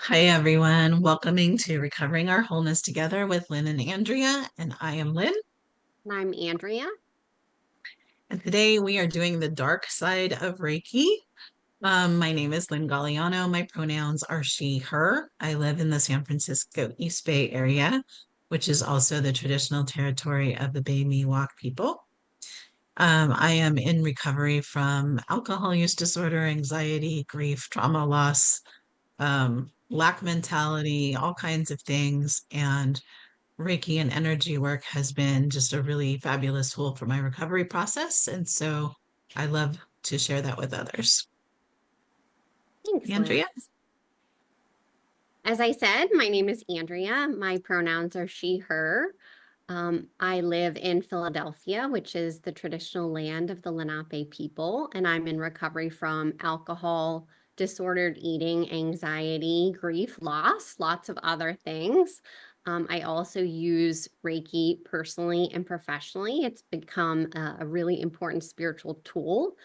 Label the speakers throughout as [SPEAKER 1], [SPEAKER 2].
[SPEAKER 1] Hi, everyone. Welcoming to Recovering Our Wholeness Together with Lynn and Andrea. And I am Lynn.
[SPEAKER 2] And I'm Andrea.
[SPEAKER 1] And today we are doing the dark side of Reiki. My name is Lynn Galliano. My pronouns are she, her. I live in the San Francisco East Bay area, which is also the traditional territory of the Bay Miwok people. I am in recovery from alcohol use disorder, anxiety, grief, trauma, loss, lack mentality, all kinds of things. And Reiki and energy work has been just a really fabulous tool for my recovery process. And so I love to share that with others.
[SPEAKER 2] Thanks, Lynn.
[SPEAKER 1] Andrea?
[SPEAKER 2] As I said, my name is Andrea. My pronouns are she, her. I live in Philadelphia, which is the traditional land of the Lenape people, and I'm in recovery from alcohol, disordered eating, anxiety, grief, loss, lots of other things. I also use Reiki personally and professionally. It's become a really important spiritual tool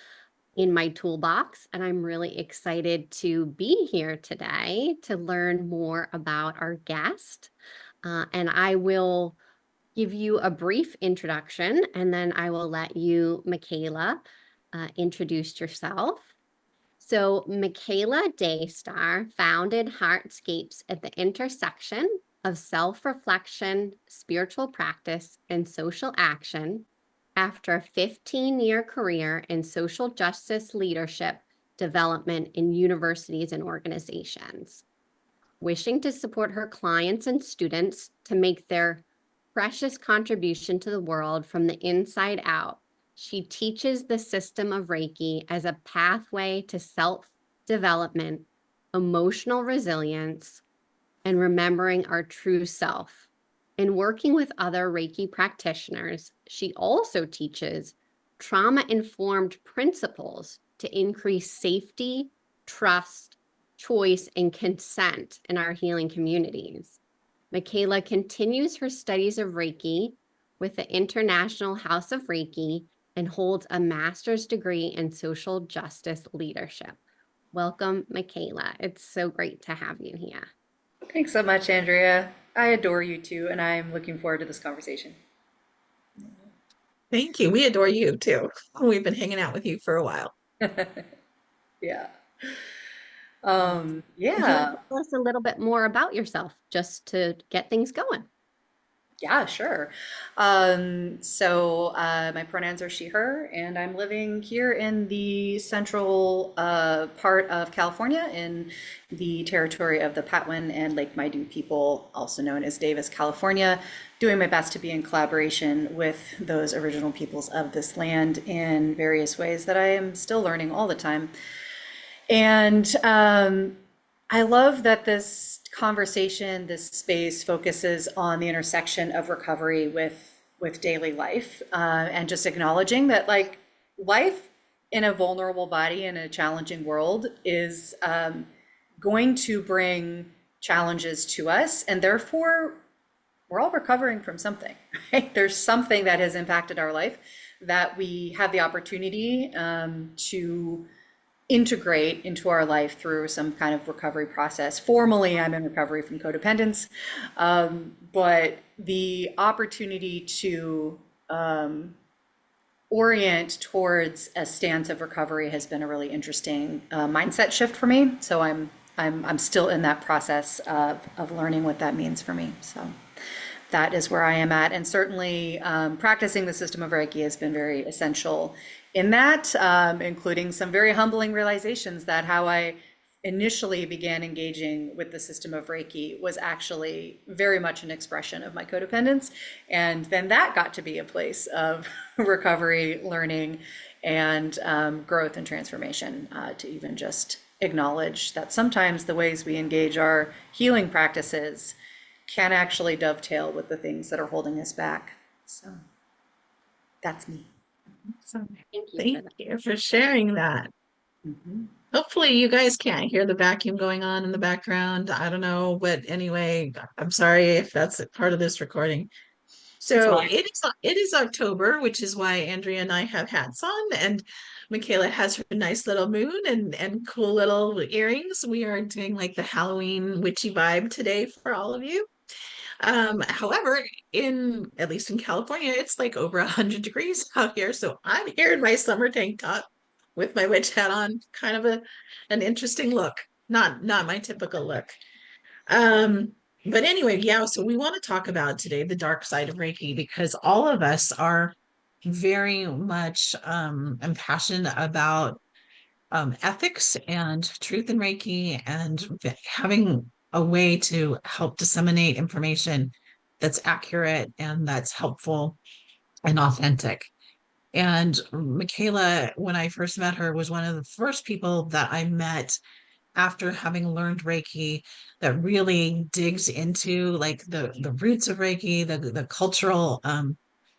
[SPEAKER 2] in my toolbox, and I'm really excited to be here today to learn more about our guest. And I will give you a brief introduction, and then I will let you, Michaela, introduce yourself. So, Michaela Daystar founded Heartscapes at the intersection of self reflection, spiritual practice, and social action after a 15-year career in social justice leadership development in universities and organizations. Wishing to support her clients and students to make their precious contribution to the world from the inside out, she teaches the system of Reiki as a pathway to self-development, emotional resilience, and remembering our true self. In working with other Reiki practitioners, she also teaches trauma-informed principles to increase safety, trust, choice, and consent in our healing communities. Michaela continues her studies of Reiki with the International House of Reiki and holds a master's degree in social justice leadership. Welcome, Michaela. It's so great to have you here.
[SPEAKER 3] Thanks so much, Andrea. I adore you too, and I'm looking forward to this conversation.
[SPEAKER 1] Thank you. We adore you too. We've been hanging out with you for a while.
[SPEAKER 3] Yeah.
[SPEAKER 2] Would you like
[SPEAKER 3] Yeah.
[SPEAKER 2] to tell us a little bit more about yourself just to get things going?
[SPEAKER 3] Yeah, sure. My pronouns are she, her, and I'm living here in the central part of California in the territory of the Patwin and Lake Maidu people, also known as Davis, California, doing my best to be in collaboration with those original peoples of this land in various ways that I am still learning all the time. And I love that this conversation, this space focuses on the intersection of recovery with daily life, and just acknowledging that like life in a vulnerable body in a challenging world is going to bring challenges to us, and therefore we're all recovering from something, right? There's something that has impacted our life that we have the opportunity to integrate into our life through some kind of recovery process. Formally, I'm in recovery from codependence, but the opportunity to orient towards a stance of recovery has been a really interesting mindset shift for me. So I'm still in that process of learning what that means for me. So that is where I am at. And certainly practicing the system of Reiki has been very essential in that, including some very humbling realizations that how I initially began engaging with the system of Reiki was actually very much an expression of my codependence. And then that got to be a place of recovery, learning, and growth and transformation, to even just acknowledge that sometimes the ways we engage our healing practices can actually dovetail with the things that are holding us back. So that's me.
[SPEAKER 1] So
[SPEAKER 2] Thank you for
[SPEAKER 1] thank
[SPEAKER 2] that.
[SPEAKER 1] you for sharing that.
[SPEAKER 3] Mhm.
[SPEAKER 1] Hopefully you guys can't hear the vacuum going on in the background. I don't know, but anyway, I'm sorry if that's part of this recording.
[SPEAKER 3] It's
[SPEAKER 1] So
[SPEAKER 3] fine.
[SPEAKER 1] it is October, which is why Andrea and I have hats on, and Michaela has her nice little moon and cool little earrings. We are doing like the Halloween witchy vibe today for all of you. However, in at least in California, it's like over 100 degrees out here. So I'm here in my summer tank top with my witch hat on, kind of an interesting look. Not my typical look. Um, but anyway, yeah, so we want to talk about today the dark side of Reiki because all of us are very much impassioned about ethics and truth in Reiki and having a way to help disseminate information that's accurate and that's helpful and authentic. And Michaela, when I first met her, was one of the first people that I met after having learned Reiki that really digs into like the roots of Reiki, the cultural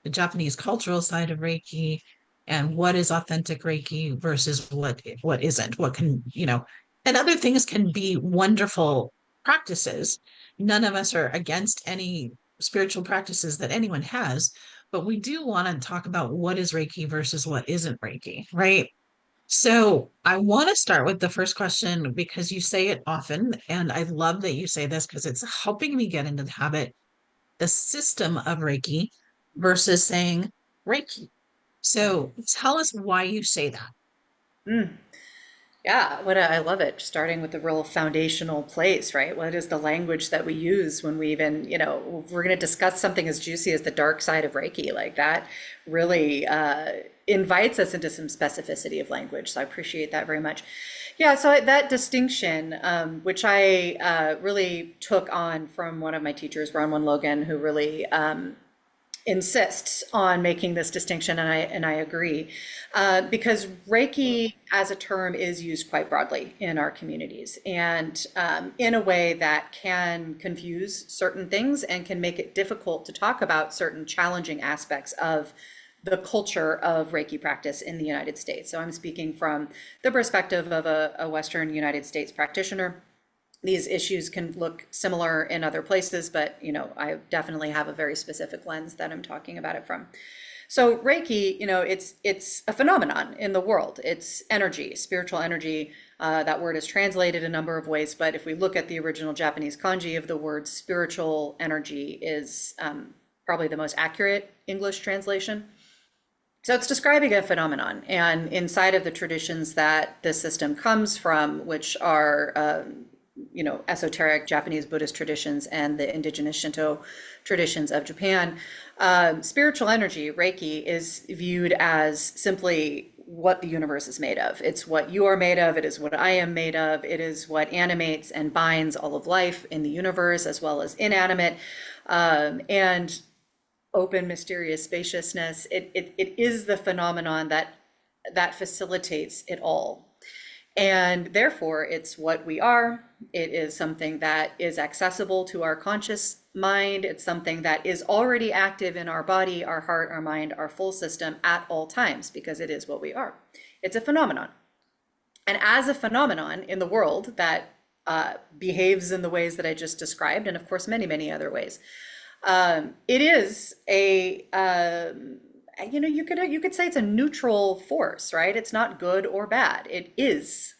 [SPEAKER 1] the Japanese cultural side of Reiki and what is authentic Reiki versus what isn't, what can, and other things can be wonderful practices. None of us are against any spiritual practices that anyone has, but we do want to talk about what is Reiki versus what isn't Reiki, right? So I want to start with the first question because you say it often, and I love that you say this because it's helping me get into the habit, the system of Reiki versus saying Reiki. So tell us why you say that.
[SPEAKER 3] Mm. Yeah, I love it. Starting with the real foundational place, right? What is the language that we use when we even, if we're going to discuss something as juicy as the dark side of Reiki, like that really invites us into some specificity of language. So I appreciate that very much. Yeah, so that distinction, which I really took on from one of my teachers, Bronwyn Logan, who really insists on making this distinction, and I agree, because Reiki as a term is used quite broadly in our communities, and in a way that can confuse certain things and can make it difficult to talk about certain challenging aspects of the culture of Reiki practice in the United States. So I'm speaking from the perspective of a Western United States practitioner. These issues can look similar in other places, but I definitely have a very specific lens that I'm talking about it from. So Reiki, it's a phenomenon in the world. It's energy, spiritual energy. That word is translated a number of ways, but if we look at the original Japanese kanji of the word, spiritual energy is probably the most accurate English translation. So it's describing a phenomenon, and inside of the traditions that this system comes from, which are esoteric Japanese Buddhist traditions and the indigenous Shinto traditions of Japan, spiritual energy, Reiki, is viewed as simply what the universe is made of. It's what you are made of. It is what I am made of. It is what animates and binds all of life in the universe, as well as inanimate, and open, mysterious spaciousness. It is the phenomenon that facilitates it all. And therefore, it's what we are. It is something that is accessible to our conscious mind. It's something that is already active in our body, our heart, our mind, our full system at all times, because it is what we are. It's a phenomenon. And as a phenomenon in the world that behaves in the ways that I just described, and of course, many, many other ways, it is you could say it's a neutral force, right? It's not good or bad. It is.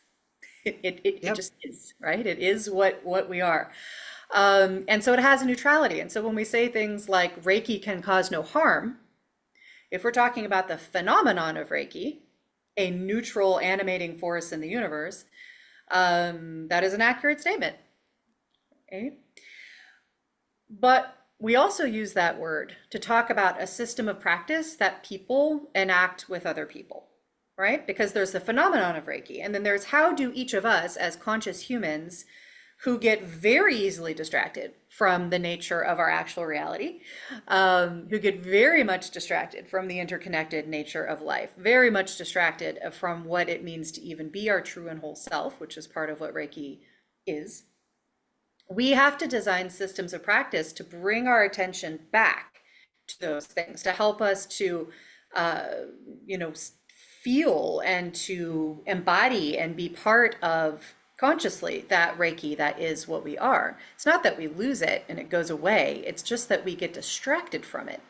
[SPEAKER 3] It
[SPEAKER 1] Yep.
[SPEAKER 3] just is, right? It is what we are. And so it has a neutrality. And so when we say things like Reiki can cause no harm, if we're talking about the phenomenon of Reiki, a neutral animating force in the universe, that is an accurate statement. Okay? But we also use that word to talk about a system of practice that people enact with other people, right? Because there's the phenomenon of Reiki, and then there's how do each of us as conscious humans who get very easily distracted from the nature of our actual reality, who get very much distracted from the interconnected nature of life, very much distracted from what it means to even be our true and whole self, which is part of what Reiki is. We have to design systems of practice to bring our attention back to those things, to help us to, feel and to embody and be part of consciously that Reiki that is what we are. It's not that we lose it and it goes away. It's just that we get distracted from it.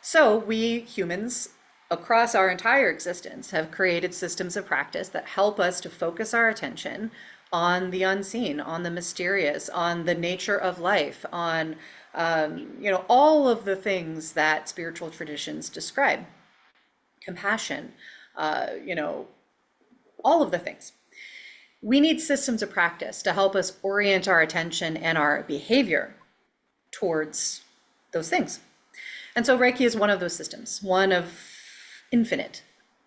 [SPEAKER 3] So we humans across our entire existence have created systems of practice that help us to focus our attention on the unseen, on the mysterious, on the nature of life, on all of the things that spiritual traditions describe, compassion, all of the things. We need systems of practice to help us orient our attention and our behavior towards those things. And so Reiki is one of those systems, one of infinite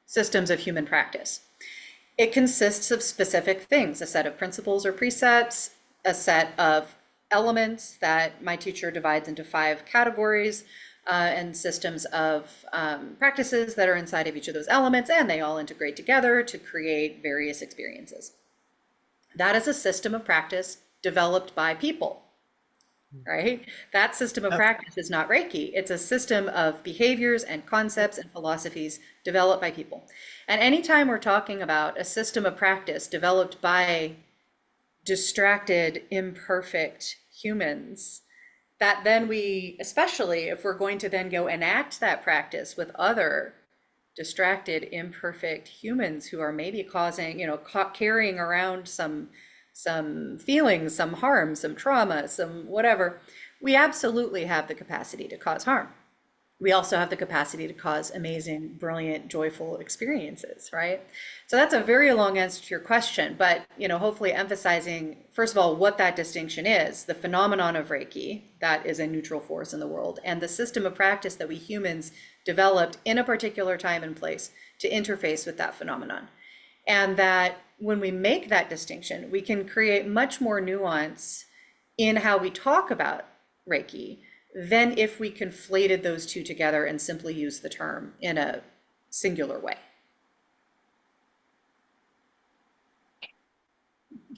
[SPEAKER 3] systems of human practice. It consists of specific things, a set of principles or precepts, a set of elements that my teacher divides into 5 categories, and systems of practices that are inside of each of those elements, and they all integrate together to create various experiences. That is a system of practice developed by people, right? That system of
[SPEAKER 1] Okay.
[SPEAKER 3] practice is not Reiki. It's a system of behaviors and concepts and philosophies developed by people. And anytime we're talking about a system of practice developed by distracted, imperfect humans, that then we, especially if we're going to then go enact that practice with other distracted, imperfect humans who are maybe causing, carrying around some feelings, some harm, some trauma, some whatever, we absolutely have the capacity to cause harm. We also have the capacity to cause amazing, brilliant, joyful experiences, right? So that's a very long answer to your question, but hopefully emphasizing, first of all, what that distinction is, the phenomenon of Reiki, that is a neutral force in the world, and the system of practice that we humans developed in a particular time and place to interface with that phenomenon. And that when we make that distinction, we can create much more nuance in how we talk about Reiki than if we conflated those two together and simply used the term in a singular way.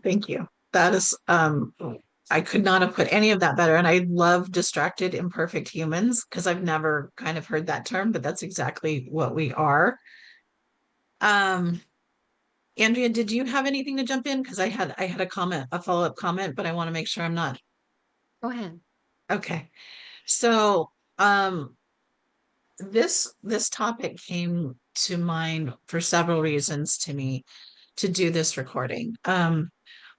[SPEAKER 1] Thank you. That is, I could not have put any of that better. And I love distracted, imperfect humans because I've never kind of heard that term, but that's exactly what we are. Um, Andrea, did you have anything to jump in? Because I had a comment, a follow-up comment, but I want to make sure I'm not.
[SPEAKER 2] Go ahead.
[SPEAKER 1] Okay. So, um, this topic came to mind for several reasons to me to do this recording.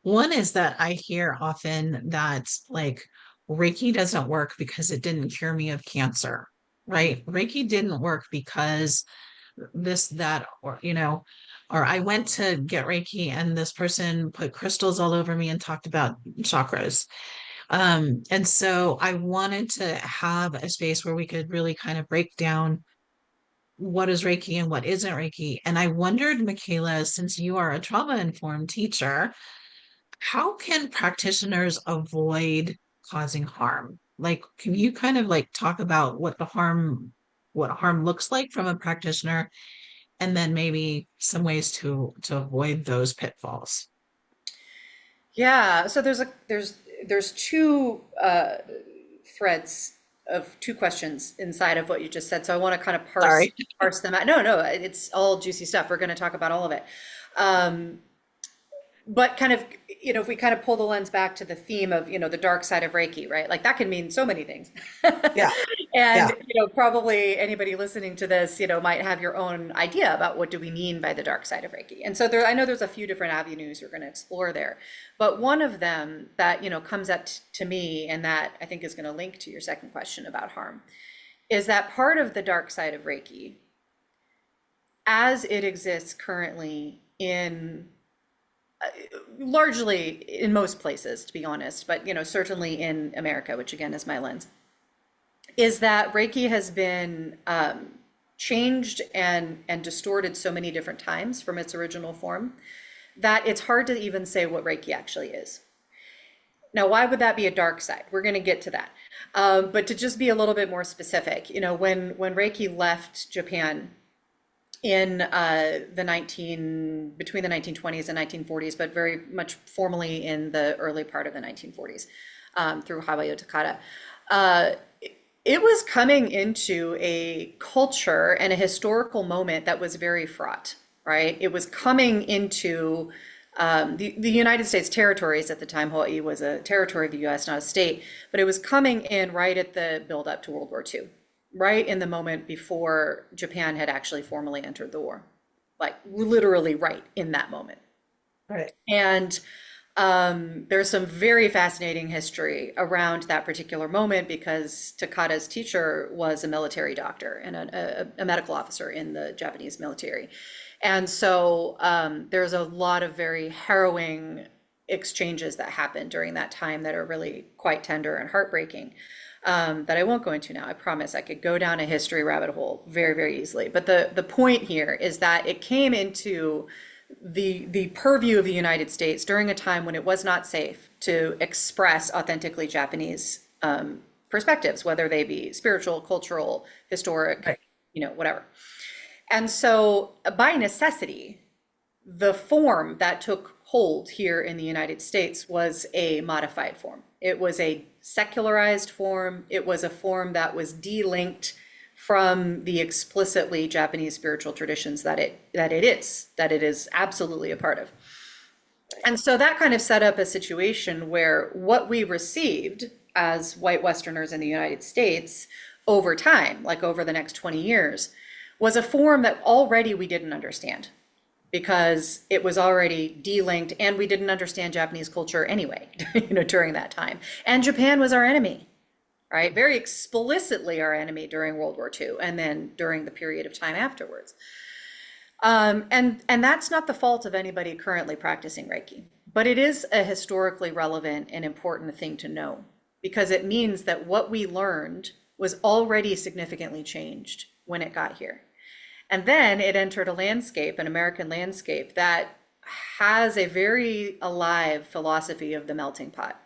[SPEAKER 1] One is that I hear often that like Reiki doesn't work because it didn't cure me of cancer, right? Reiki didn't work because this, that, or I went to get Reiki and this person put crystals all over me and talked about chakras. And so I wanted to have a space where we could really kind of break down what is Reiki and what isn't Reiki. And I wondered, Michaela, since you are a trauma-informed teacher, how can practitioners avoid causing harm? Like, can you kind of like talk about what harm looks like from a practitioner, and then maybe some ways to avoid those pitfalls?
[SPEAKER 3] Yeah, so there's 2 threads of 2 questions inside of what you just said. So I want to kind of parse
[SPEAKER 1] Sorry.
[SPEAKER 3] parse them out. No, it's all juicy stuff. We're going to talk about all of it. Um, but kind of, if we kind of pull the lens back to the theme of, the dark side of Reiki, right? Like that can mean so many things.
[SPEAKER 1] Yeah,
[SPEAKER 3] And,
[SPEAKER 1] yeah.
[SPEAKER 3] probably anybody listening to this, might have your own idea about what do we mean by the dark side of Reiki. And so I know there's a few different avenues we're going to explore there. But one of them that, comes up to me and that I think is going to link to your second question about harm is that part of the dark side of Reiki, as it exists currently in largely in most places, to be honest, but certainly in America, which again is my lens, is that Reiki has been changed and distorted so many different times from its original form that it's hard to even say what Reiki actually is. Now, why would that be a dark side? We're going to get to that. But to just be a little bit more specific, when Reiki left Japan in between the 1920s and 1940s, but very much formally in the early part of the 1940s, through Hawayo Takata. It was coming into a culture and a historical moment that was very fraught, right? It was coming into the United States territories at the time. Hawaii was a territory of the US, not a state, but it was coming in right at the build up to World War II. right in the moment before Japan had actually formally entered the war, like literally right in that moment.
[SPEAKER 1] Right.
[SPEAKER 3] And there's some very fascinating history around that particular moment because Takada's teacher was a military doctor and a medical officer in the Japanese military. And so there's a lot of very harrowing exchanges that happened during that time that are really quite tender and heartbreaking, that I won't go into now. I promise I could go down a history rabbit hole very, very easily. But the point here is that it came into the purview of the United States during a time when it was not safe to express authentically Japanese perspectives, whether they be spiritual, cultural, historic,
[SPEAKER 1] Right.
[SPEAKER 3] whatever. And so by necessity, the form that took hold here in the United States was a modified form. It was a secularized form. It was a form that was delinked from the explicitly Japanese spiritual traditions that it is absolutely a part of. And so that kind of set up a situation where what we received as white Westerners in the United States over time, like over the next 20 years, was a form that already we didn't understand because it was already delinked and we didn't understand Japanese culture anyway, during that time. And Japan was our enemy, right? Very explicitly our enemy during World War II and then during the period of time afterwards. And that's not the fault of anybody currently practicing Reiki, but it is a historically relevant and important thing to know because it means that what we learned was already significantly changed when it got here. And then it entered a landscape, an American landscape that has a very alive philosophy of the melting pot,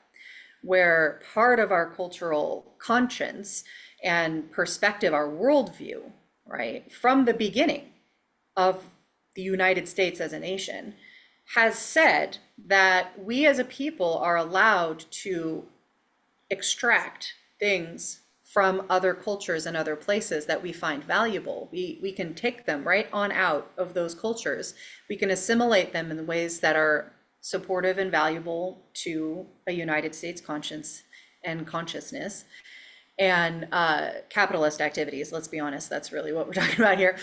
[SPEAKER 3] where part of our cultural conscience and perspective, our worldview, right, from the beginning of the United States as a nation, has said that we as a people are allowed to extract things from other cultures and other places that we find valuable. We can take them right on out of those cultures. We can assimilate them in ways that are supportive and valuable to a United States conscience and consciousness. And capitalist activities, let's be honest, that's really what we're talking about here.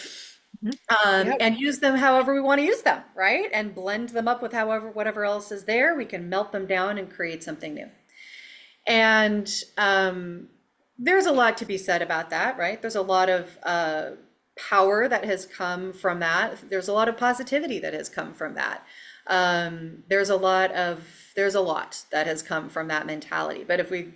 [SPEAKER 1] Yep.
[SPEAKER 3] And use them however we want to use them, right? And blend them up with whatever else is there. We can melt them down and create something new. And there's a lot to be said about that, right? There's a lot of power that has come from that. There's a lot of positivity that has come from that. There's a lot that has come from that mentality. But if we,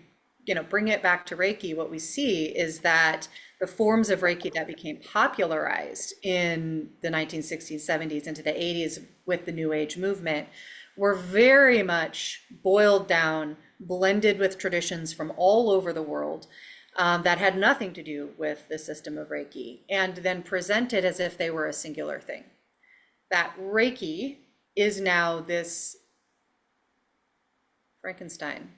[SPEAKER 3] bring it back to Reiki, what we see is that the forms of Reiki that became popularized in the 1960s, 70s, into the 80s with the New Age movement were very much boiled down, blended with traditions from all over the world that had nothing to do with the system of Reiki, and then presented as if they were a singular thing. That Reiki is now this Frankenstein,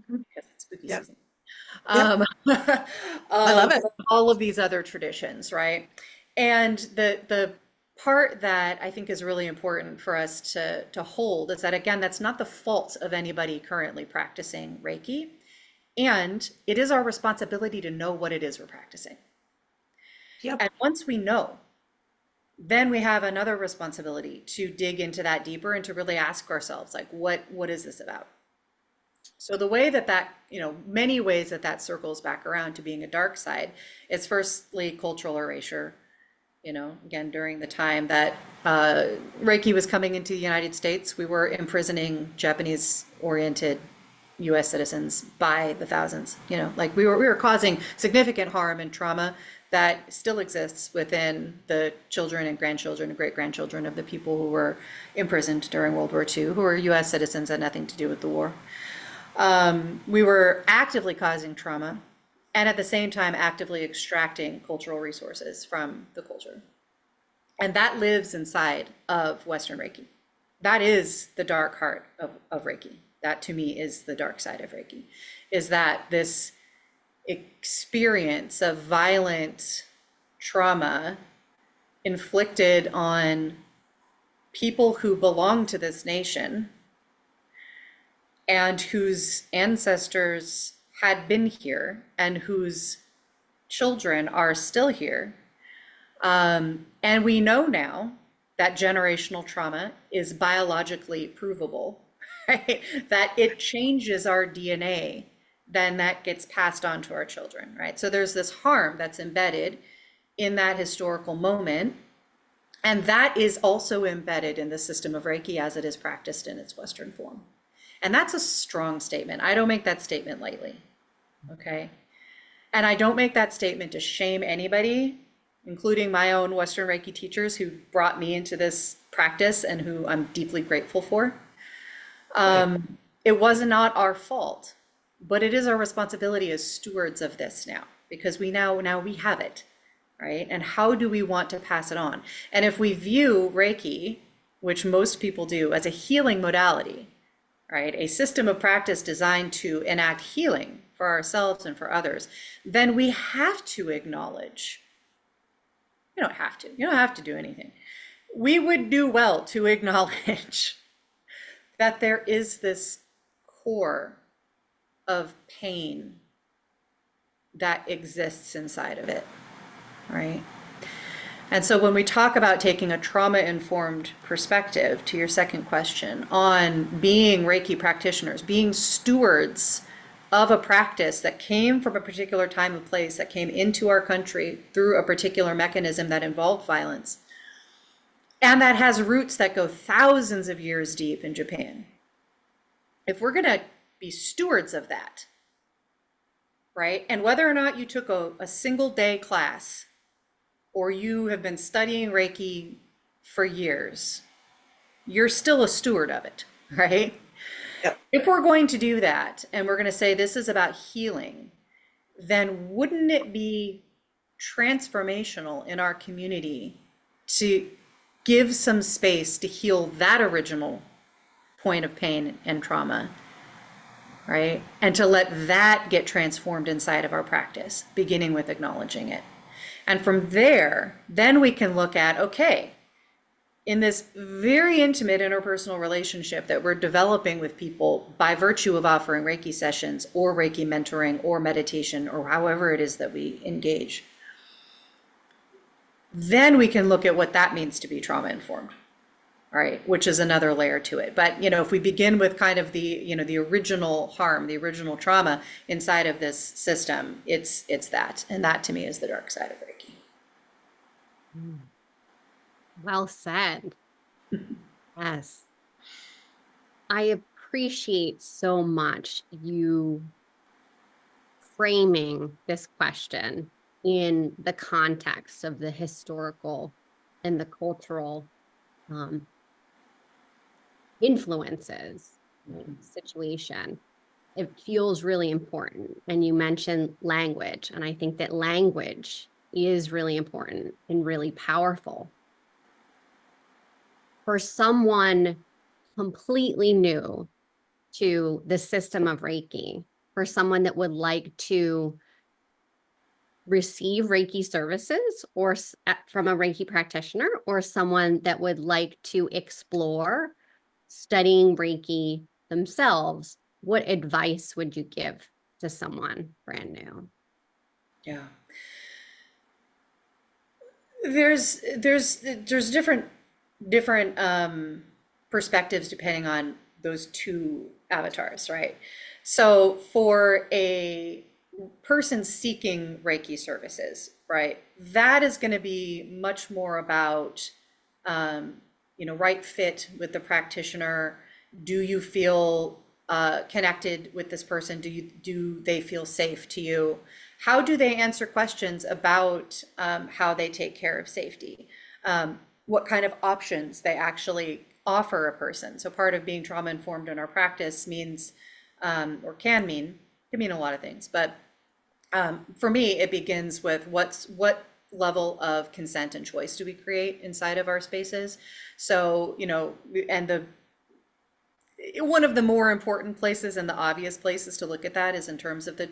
[SPEAKER 3] because it's spooky
[SPEAKER 1] Yep.
[SPEAKER 3] season,
[SPEAKER 1] Yep. I love it.
[SPEAKER 3] all of these other traditions, right? And the part that I think is really important for us to hold is that, again, that's not the fault of anybody currently practicing Reiki. And it is our responsibility to know what it is we're practicing.
[SPEAKER 1] Yep.
[SPEAKER 3] And once we know, then we have another responsibility to dig into that deeper and to really ask ourselves, like, what is this about? So the way that, many ways that circles back around to being a dark side is firstly cultural erasure. Again, during the time that Reiki was coming into the United States, we were imprisoning Japanese-oriented US citizens by the thousands. Like we were causing significant harm and trauma that still exists within the children and grandchildren and great-grandchildren of the people who were imprisoned during World War II, who were US citizens, had nothing to do with the war. We were actively causing trauma and at the same time actively extracting cultural resources from the culture. And that lives inside of Western Reiki. That is the dark heart of Reiki. That to me is the dark side of Reiki, is that this experience of violent trauma inflicted on people who belong to this nation and whose ancestors had been here and whose children are still here. And we know now that generational trauma is biologically provable, right? That it changes our DNA, then that gets passed on to our children, right? So there's this harm that's embedded in that historical moment. And that is also embedded in the system of Reiki as it is practiced in its Western form. And that's a strong statement. I don't make that statement lightly, okay? And I don't make that statement to shame anybody, including my own Western Reiki teachers who brought me into this practice and who I'm deeply grateful for. It was not our fault, but it is our responsibility as stewards of this now, because now we have it, right? And how do we want to pass it on? And if we view Reiki, which most people do, as a healing modality, right? A system of practice designed to enact healing for ourselves and for others, then we have to acknowledge, you don't have to do anything. We would do well to acknowledge that there is this core of pain that exists inside of it, right? And so when we talk about taking a trauma-informed perspective, to your second question, on being Reiki practitioners, being stewards of a practice that came from a particular time and place, that came into our country through a particular mechanism that involved violence, and that has roots that go thousands of years deep in Japan. If we're going to be stewards of that, right? And whether or not you took a single day class or you have been studying Reiki for years, you're still a steward of it, right?
[SPEAKER 1] Yep.
[SPEAKER 3] If we're going to do that and we're going to say this is about healing, then wouldn't it be transformational in our community to give some space to heal that original point of pain and trauma, right? And to let that get transformed inside of our practice, beginning with acknowledging it. And from there, then we can look at, okay, in this very intimate interpersonal relationship that we're developing with people by virtue of offering Reiki sessions or Reiki mentoring or meditation or however it is that we engage, then we can look at what that means to be trauma informed, right? Which is another layer to it. But, if we begin with kind of the, the original harm, the original trauma inside of this system, it's that. And that to me is the dark side of Reiki.
[SPEAKER 2] Well said. Yes. I appreciate so much you framing this question in the context of the historical and the cultural influences situation. It feels really important. And you mentioned language, and I think that language is really important and really powerful. For someone completely new to the system of Reiki, for someone that would like to receive Reiki services or from a Reiki practitioner, or someone that would like to explore studying Reiki themselves, what advice would you give to someone brand new?
[SPEAKER 3] Yeah. There's different perspectives depending on those two avatars, right? So for a person seeking Reiki services, right, that is going to be much more about, right fit with the practitioner. Do you feel connected with this person? Do they feel safe to you? How do they answer questions about how they take care of safety? What kind of options they actually offer a person. So part of being trauma informed in our practice means, or can mean a lot of things, but for me, it begins with what level of consent and choice do we create inside of our spaces? So, and one of the more important places and the obvious places to look at that is in terms of the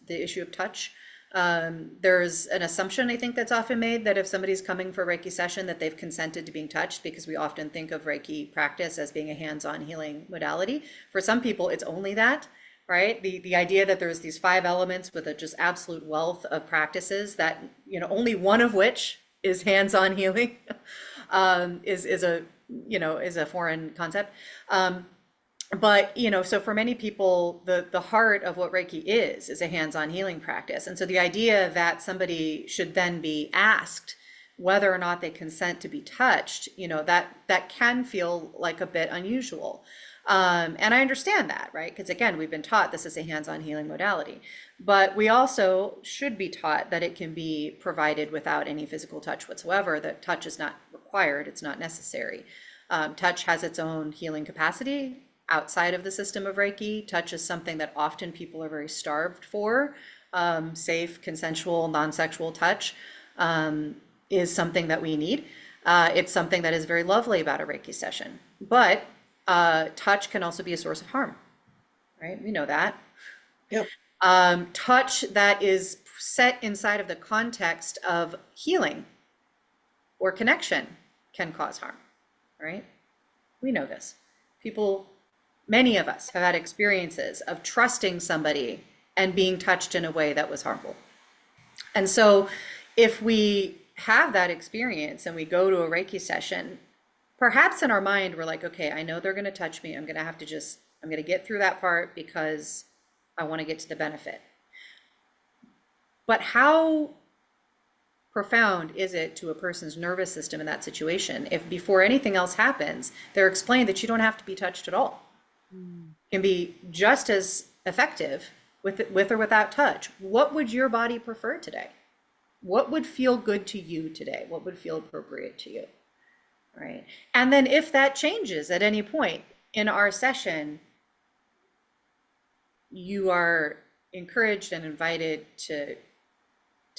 [SPEAKER 3] issue of touch. There's an assumption, I think, that's often made that if somebody's coming for a Reiki session that they've consented to being touched, because we often think of Reiki practice as being a hands-on healing modality. For some people, it's only that. right? The idea that there's these 5 elements with a just absolute wealth of practices that, only one of which is hands-on healing, is a foreign concept. But, so for many people, the heart of what Reiki is a hands-on healing practice. And so the idea that somebody should then be asked whether or not they consent to be touched, that can feel like a bit unusual. And I understand that, right? Because again, we've been taught this is a hands-on healing modality, but we also should be taught that it can be provided without any physical touch whatsoever, that touch is not required, it's not necessary. Touch has its own healing capacity outside of the system of Reiki. Touch is something that often people are very starved for. Safe, consensual, non-sexual touch is something that we need. It's something that is very lovely about a Reiki session, but touch can also be a source of harm, right? We know that.
[SPEAKER 1] Yep.
[SPEAKER 3] Touch that is set inside of the context of healing or connection can cause harm, right? We know this. Many of us have had experiences of trusting somebody and being touched in a way that was harmful. And so if we have that experience and we go to a Reiki session, perhaps in our mind, we're like, okay, I know they're going to touch me. I'm going to get through that part because I want to get to the benefit. But how profound is it to a person's nervous system in that situation if before anything else happens, they're explained that you don't have to be touched at all? Can be just as effective with or without touch. What would your body prefer today? What would feel good to you today? What would feel appropriate to you? Right. And then if that changes at any point in our session, you are encouraged and invited to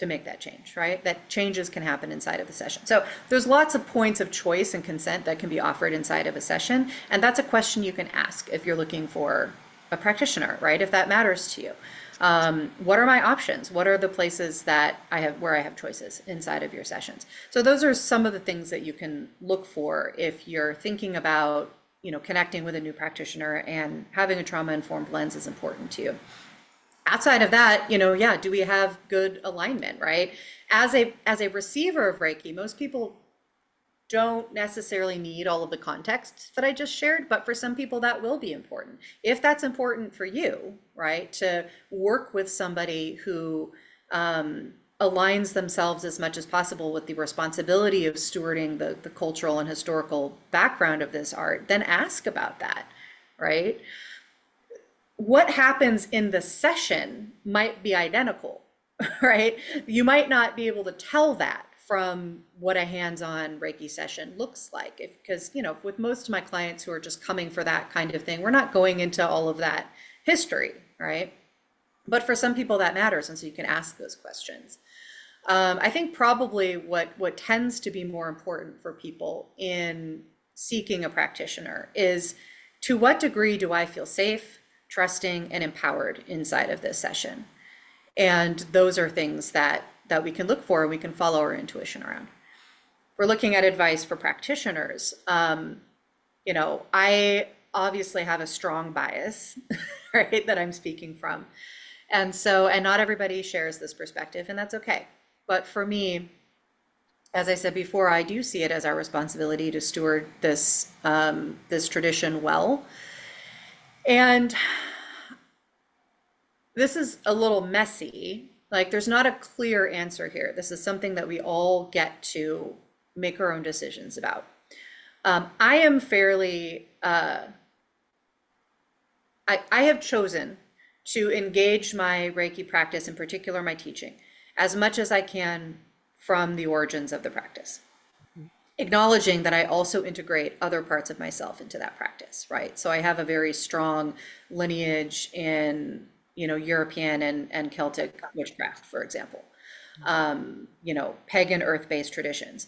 [SPEAKER 3] make that change, right? That changes can happen inside of the session. So there's lots of points of choice and consent that can be offered inside of a session. And that's a question you can ask if you're looking for a practitioner, right? If that matters to you. What are my options? What are the places that where I have choices inside of your sessions? So those are some of the things that you can look for if you're thinking about, connecting with a new practitioner, and having a trauma-informed lens is important to you. Outside of that, do we have good alignment, right? As a receiver of Reiki, most people don't necessarily need all of the contexts that I just shared, but for some people that will be important. If that's important for you, right, to work with somebody who aligns themselves as much as possible with the responsibility of stewarding the cultural and historical background of this art, then ask about that, right? What happens in the session might be identical, right? You might not be able to tell that from what a hands-on Reiki session looks like. Because, with most of my clients who are just coming for that kind of thing, we're not going into all of that history, right? But for some people that matters, and so you can ask those questions. I think probably what tends to be more important for people in seeking a practitioner is, to what degree do I feel safe, trusting, and empowered inside of this session? And those are things that we can look for and we can follow our intuition around. We're looking at advice for practitioners. I obviously have a strong bias, right, that I'm speaking from. And not everybody shares this perspective, and that's okay. But for me, as I said before, I do see it as our responsibility to steward this tradition well. And this is a little messy. Like, there's not a clear answer here. This is something that we all get to make our own decisions about. I am fairly, I have chosen to engage my Reiki practice, in particular my teaching, as much as I can from the origins of the practice, acknowledging that I also integrate other parts of myself into that practice, right? So I have a very strong lineage in, European and Celtic witchcraft, for example, pagan earth-based traditions.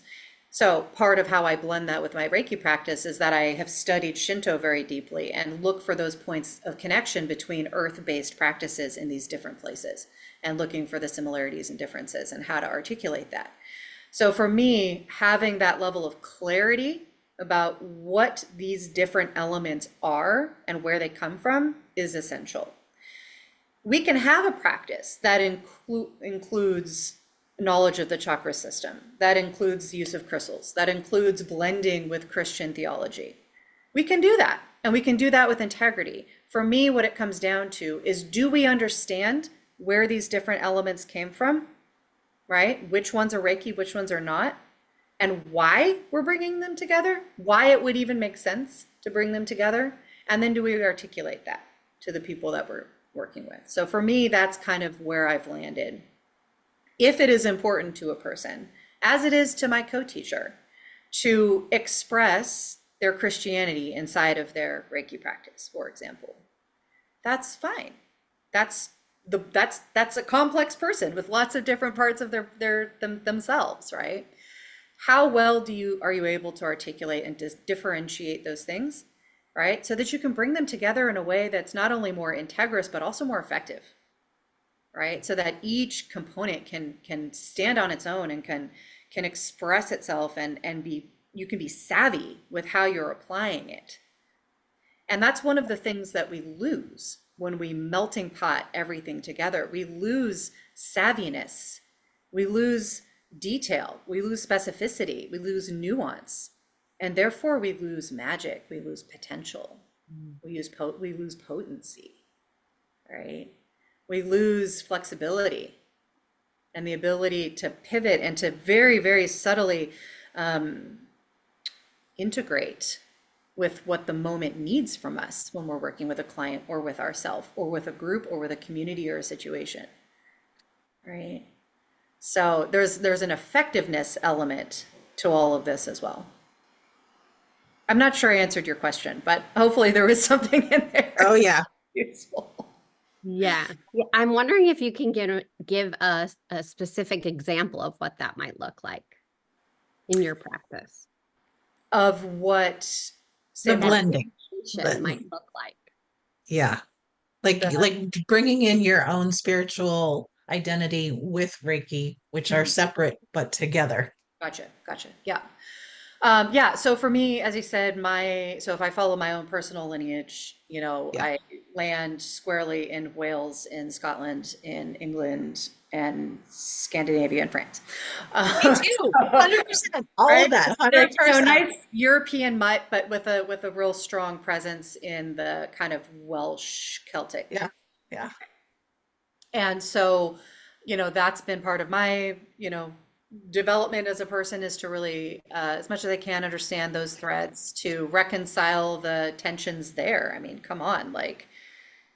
[SPEAKER 3] So part of how I blend that with my Reiki practice is that I have studied Shinto very deeply and look for those points of connection between earth-based practices in these different places, and looking for the similarities and differences and how to articulate that. So for me, having that level of clarity about what these different elements are and where they come from is essential. We can have a practice that includes knowledge of the chakra system, that includes the use of crystals, that includes blending with Christian theology. We can do that, and we can do that with integrity. For me, what it comes down to is, do we understand where these different elements came from, right? Which ones are Reiki, which ones are not, and why we're bringing them together, why it would even make sense to bring them together, and then do we articulate that to the people that we're working with? So for me, that's kind of where I've landed. If it is important to a person, as it is to my co-teacher, to express their Christianity inside of their Reiki practice, for example, that's fine. That's a complex person with lots of different parts of themselves, right? How well are you able to articulate and differentiate those things, right? So that you can bring them together in a way that's not only more integrous, but also more effective, right? So that each component can stand on its own and can express itself and you can be savvy with how you're applying it. And that's one of the things that we lose when we melting pot everything together. We lose savviness, we lose detail, we lose specificity, we lose nuance, and therefore we lose magic, we lose potential, we lose potency, right? We lose flexibility and the ability to pivot and to very, very subtly integrate with what the moment needs from us when we're working with a client or with ourselves or with a group or with a community or a situation, right? So there's an effectiveness element to all of this as well. I'm not sure I answered your question, but hopefully there was something in there.
[SPEAKER 1] Oh, yeah.
[SPEAKER 3] Useful.
[SPEAKER 2] Yeah. I'm wondering if you can give us a specific example of what that might look like in your practice.
[SPEAKER 3] Of what
[SPEAKER 1] The blending.
[SPEAKER 2] Might look like.
[SPEAKER 1] Yeah. Like bringing in your own spiritual identity with Reiki, which are separate but together.
[SPEAKER 3] Gotcha. Yeah. Yeah, so for me, as I said, so if I follow my own personal lineage,
[SPEAKER 1] Yeah.
[SPEAKER 3] I land squarely in Wales, in Scotland, in England, and Scandinavia and France.
[SPEAKER 1] Me too. 100%. All
[SPEAKER 3] Right?
[SPEAKER 1] of that.
[SPEAKER 3] Like,
[SPEAKER 1] 100%.
[SPEAKER 3] nice European mutt, but with a real strong presence in the kind of Welsh Celtic.
[SPEAKER 1] Yeah.
[SPEAKER 3] And so, that's been part of my, development as a person, is to really, as much as I can, understand those threads, to reconcile the tensions there. I mean, come on, like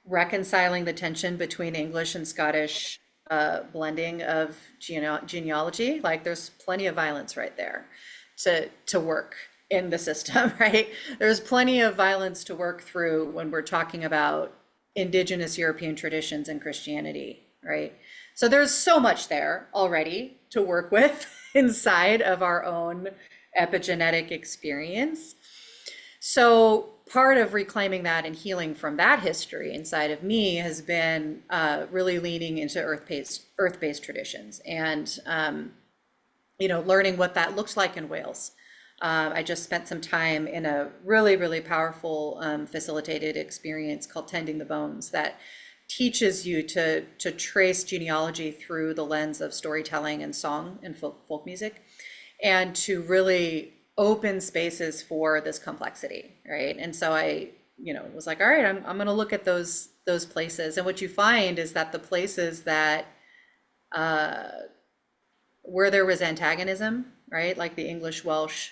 [SPEAKER 3] reconciling the tension between English and Scottish blending of genealogy. Like there's plenty of violence right there to work in the system, right? There's plenty of violence to work through when we're talking about indigenous European traditions and Christianity, right? So there's so much there already to work with inside of our own epigenetic experience. So part of reclaiming that and healing from that history inside of me has been really leaning into earth-based traditions and learning what that looks like in Wales. I just spent some time in a really, really powerful facilitated experience called Tending the Bones that teaches you to trace genealogy through the lens of storytelling and song and folk music, and to really open spaces for this complexity, right? And so I, was like, all right, I'm going to look at those places, and what you find is that the places that where there was antagonism, right, like the English Welsh,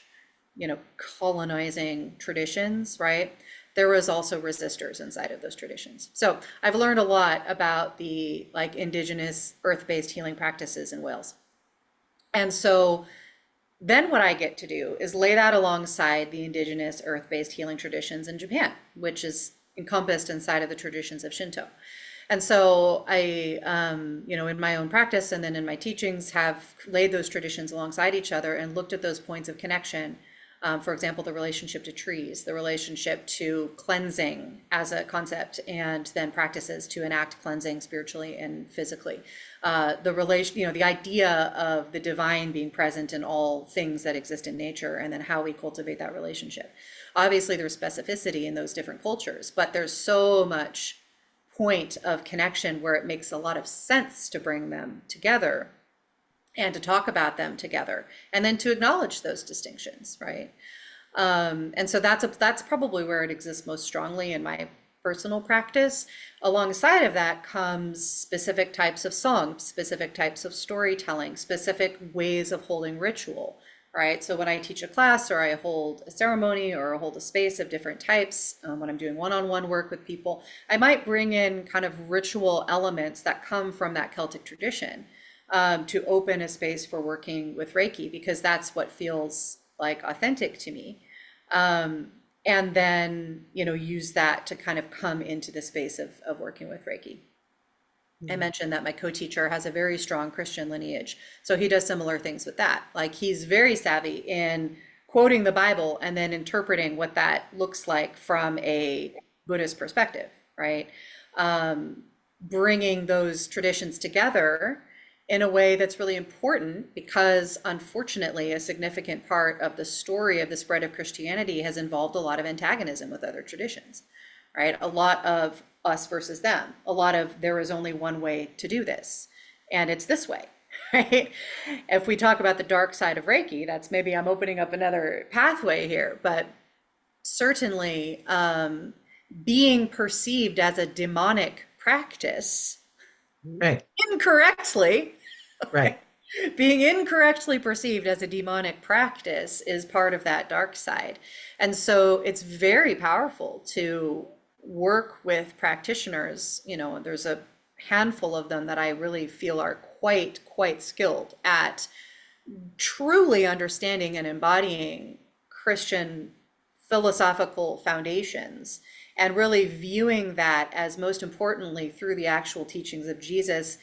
[SPEAKER 3] colonizing traditions, right? There was also resistors inside of those traditions. So I've learned a lot about the indigenous earth-based healing practices in Wales. And so then what I get to do is lay that alongside the indigenous earth-based healing traditions in Japan, which is encompassed inside of the traditions of Shinto. And so I, in my own practice and then in my teachings, have laid those traditions alongside each other and looked at those points of connection. For example, the relationship to trees, the relationship to cleansing as a concept, and then practices to enact cleansing spiritually and physically. The idea of the divine being present in all things that exist in nature, and then how we cultivate that relationship. Obviously, there's specificity in those different cultures, but there's so much point of connection where it makes a lot of sense to bring them together and to talk about them together and then to acknowledge those distinctions, right? And so that's probably where it exists most strongly in my personal practice. Alongside of that comes specific types of song, specific types of storytelling, specific ways of holding ritual, right? So when I teach a class or I hold a ceremony or I hold a space of different types, when I'm doing one-on-one work with people, I might bring in kind of ritual elements that come from that Celtic tradition, to open a space for working with Reiki, because that's what feels like authentic to me. And then, use that to kind of come into the space of working with Reiki. I mentioned that my co-teacher has a very strong Christian lineage, so he does similar things with that. Like, he's very savvy in quoting the Bible and then interpreting what that looks like from a Buddhist perspective, right? Bringing those traditions together in a way that's really important, because unfortunately a significant part of the story of the spread of Christianity has involved a lot of antagonism with other traditions, right? A lot of us versus them, a lot of there is only one way to do this, and it's this way, right? If we talk about the dark side of Reiki, that's, maybe I'm opening up another pathway here, but certainly being perceived as a demonic practice
[SPEAKER 1] Right.
[SPEAKER 3] incorrectly,
[SPEAKER 1] Right.
[SPEAKER 3] being incorrectly perceived as a demonic practice is part of that dark side. And so it's very powerful to work with practitioners. There's a handful of them that I really feel are quite skilled at truly understanding and embodying Christian philosophical foundations, and really viewing that as, most importantly, through the actual teachings of Jesus,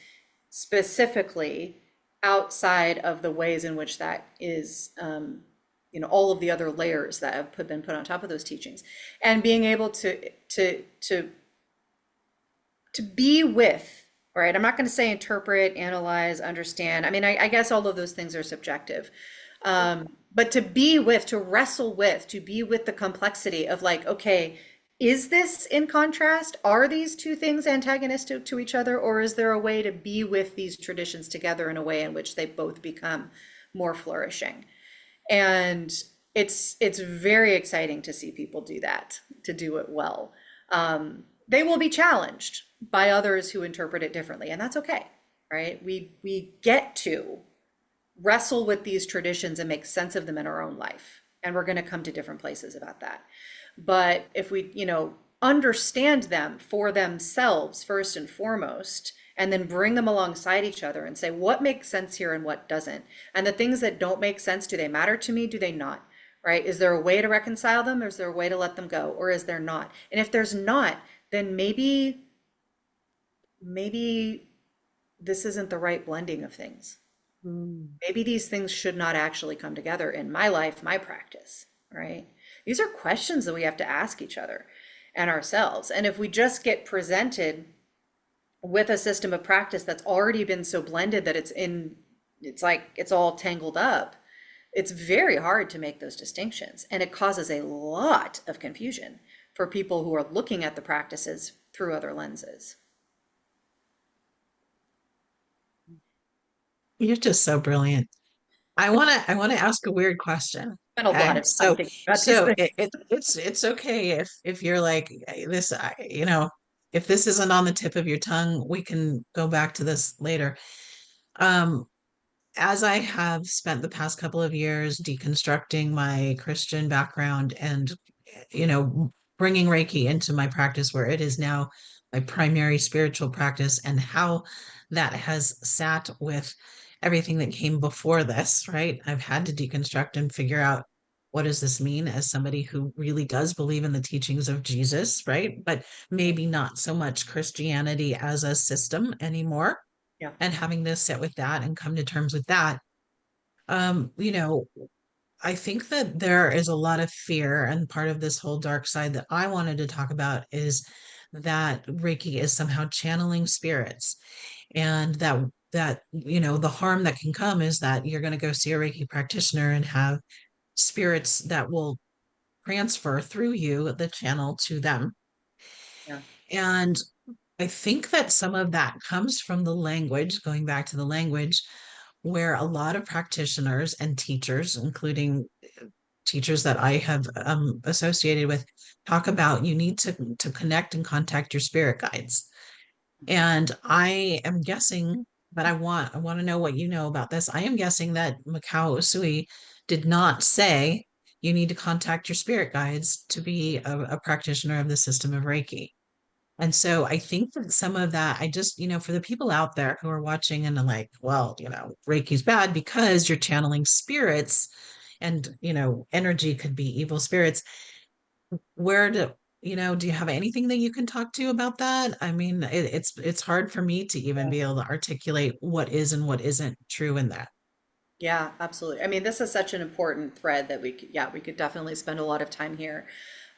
[SPEAKER 3] specifically outside of the ways in which that is, all of the other layers that have been put on top of those teachings, and being able to be with, right? I'm not going to say interpret, analyze, understand. I mean, I guess all of those things are subjective. But to be with, to wrestle with, to be with the complexity of, like, okay, is this in contrast? Are these two things antagonistic to each other? Or is there a way to be with these traditions together in a way in which they both become more flourishing? And it's very exciting to see people do that, to do it well. They will be challenged by others who interpret it differently, and that's okay, right? We get to wrestle with these traditions and make sense of them in our own life, and we're going to come to different places about that. But if we, understand them for themselves first and foremost, and then bring them alongside each other and say, what makes sense here and what doesn't? And the things that don't make sense, do they matter to me? Do they not? Right? Is there a way to reconcile them? Or is there a way to let them go? Or is there not? And if there's not, then maybe this isn't the right blending of things. Maybe these things should not actually come together in my life, my practice, right? These are questions that we have to ask each other and ourselves. And if we just get presented with a system of practice that's already been so blended that it's like it's all tangled up, it's very hard to make those distinctions. And it causes a lot of confusion for people who are looking at the practices through other lenses.
[SPEAKER 1] You're just so brilliant. I want to ask a weird question.
[SPEAKER 3] Spent a lot
[SPEAKER 1] Okay.
[SPEAKER 3] of time thinking about these
[SPEAKER 1] So
[SPEAKER 3] things.
[SPEAKER 1] it's okay if you're like, this, if this isn't on the tip of your tongue, we can go back to this later. Um, as I have spent the past couple of years deconstructing my Christian background and, bringing Reiki into my practice, where it is now my primary spiritual practice, and how that has sat with everything that came before this, right? I've had to deconstruct and figure out, what does this mean as somebody who really does believe in the teachings of Jesus, right? But maybe not so much Christianity as a system anymore,
[SPEAKER 3] Yeah.
[SPEAKER 1] and having to sit with that and come to terms with that. Um, you know, I think that there is a lot of fear, and part of this whole dark side that I wanted to talk about is that Reiki is somehow channeling spirits, and that the harm that can come is that you're going to go see a Reiki practitioner and have spirits that will transfer through you the channel to them.
[SPEAKER 3] Yeah.
[SPEAKER 1] And I think that some of that comes from the language, going back to the language, where a lot of practitioners and teachers, including teachers that I have associated with, talk about you need to connect and contact your spirit guides. And I am guessing, but I want to know what you know about this. I am guessing that Mikao Usui did not say you need to contact your spirit guides to be a practitioner of the system of Reiki. And so I think that some of that, I just, for the people out there who are watching and are like, well, Reiki's bad because you're channeling spirits and, energy could be evil spirits. Where do, do you have anything that you can talk to about that? I mean, it's hard for me to even
[SPEAKER 3] Yeah.
[SPEAKER 1] be able to articulate what is and what isn't true in that.
[SPEAKER 3] Yeah, absolutely. I mean, this is such an important thread that we could definitely spend a lot of time here.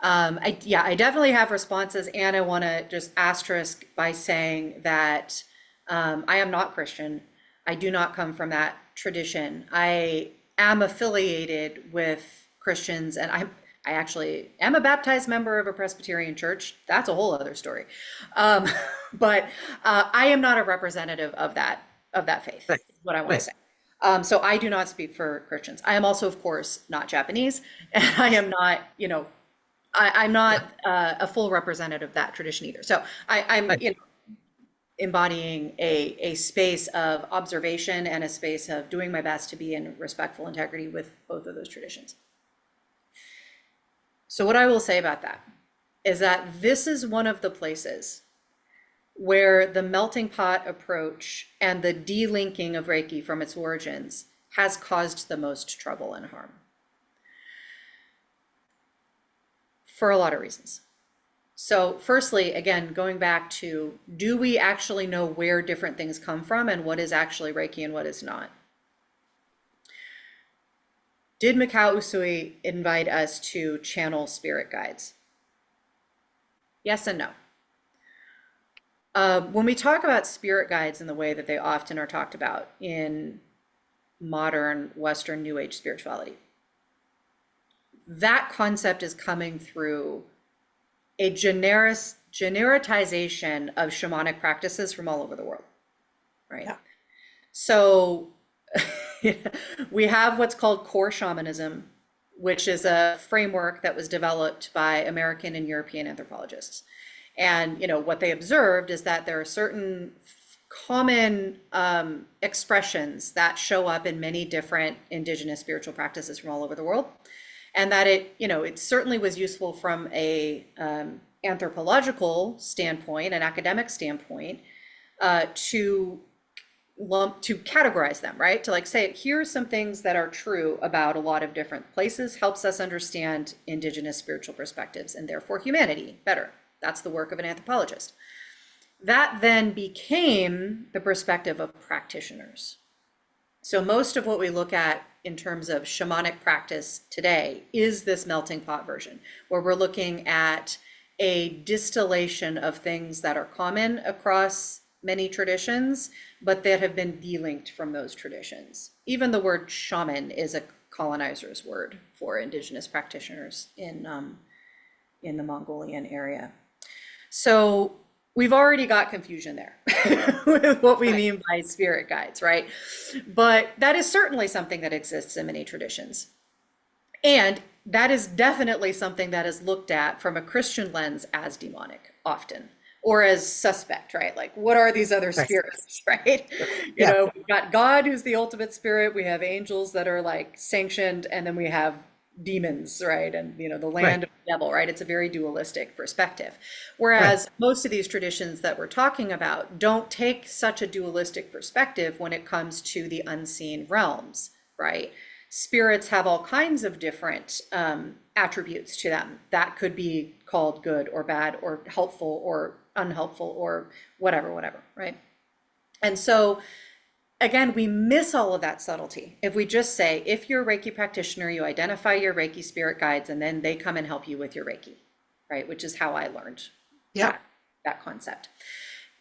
[SPEAKER 3] I definitely have responses, and I want to just asterisk by saying that I am not Christian. I do not come from that tradition. I am affiliated with Christians, and I actually am a baptized member of a Presbyterian church. That's a whole other story. Um, but I am not a representative of that faith,
[SPEAKER 1] Right,
[SPEAKER 3] is what I want to
[SPEAKER 1] right,
[SPEAKER 3] say. So I do not speak for Christians. I am also, of course, not Japanese, and I am not, I'm
[SPEAKER 1] yeah,
[SPEAKER 3] not a full representative of that tradition either. So I'm,
[SPEAKER 1] right.
[SPEAKER 3] embodying a space of observation and a space of doing my best to be in respectful integrity with both of those traditions. So what I will say about that is that this is one of the places where the melting pot approach and the delinking of Reiki from its origins has caused the most trouble and harm for a lot of reasons. So firstly, again, going back to, do we actually know where different things come from and what is actually Reiki and what is not? Did Mikao Usui invite us to channel spirit guides? Yes and no. When we talk about spirit guides in the way that they often are talked about in modern Western New Age spirituality, that concept is coming through a genericization of shamanic practices from all over the world, right?
[SPEAKER 1] Yeah.
[SPEAKER 3] So we have what's called core shamanism, which is a framework that was developed by American and European anthropologists. And what they observed is that there are certain common expressions that show up in many different indigenous spiritual practices from all over the world, and that it certainly was useful from a anthropological standpoint, an academic standpoint, to categorize them, right? To like say, here's some things that are true about a lot of different places, helps us understand indigenous spiritual perspectives and therefore humanity better. That's the work of an anthropologist. That then became the perspective of practitioners. So most of what we look at in terms of shamanic practice today is this melting pot version, where we're looking at a distillation of things that are common across many traditions, but that have been delinked from those traditions. Even the word shaman is a colonizer's word for indigenous practitioners in the Mongolian area. So we've already got confusion there with what we
[SPEAKER 1] Right.
[SPEAKER 3] mean by spirit guides, right? But that is certainly something that exists in many traditions. And that is definitely something that is looked at from a Christian lens as demonic often, or as suspect, right? Like, what are these other
[SPEAKER 1] Right.
[SPEAKER 3] spirits, right?
[SPEAKER 1] Yeah.
[SPEAKER 3] We've got God, who's the ultimate spirit. We have angels that are like sanctioned, and then we have demons, right? And the
[SPEAKER 1] Right.
[SPEAKER 3] land of the devil, right? It's a very dualistic perspective.
[SPEAKER 1] Right.
[SPEAKER 3] Whereas most of these traditions that we're talking about don't take such a dualistic perspective when it comes to the unseen realms, right? Spirits have all kinds of different attributes to them that could be called good or bad or helpful or unhelpful or whatever, right? And so again, we miss all of that subtlety. If we just say, if you're a Reiki practitioner, you identify your Reiki spirit guides and then they come and help you with your Reiki, right? Which is how I learned
[SPEAKER 1] Yeah.
[SPEAKER 3] that concept.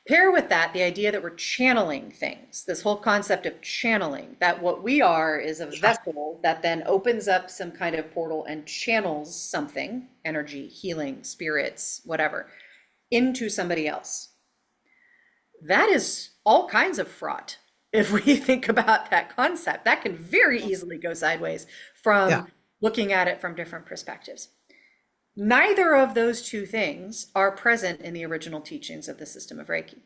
[SPEAKER 3] Pair with that the idea that we're channeling things, this whole concept of channeling, that what we are is a vessel that then opens up some kind of portal and channels something, energy, healing, spirits, whatever, into somebody else. that is all kinds of fraught. If we think about that concept, that can very easily go sideways
[SPEAKER 1] Yeah.
[SPEAKER 3] from looking at it from different perspectives. Neither of those two things are present in the original teachings of the system of Reiki.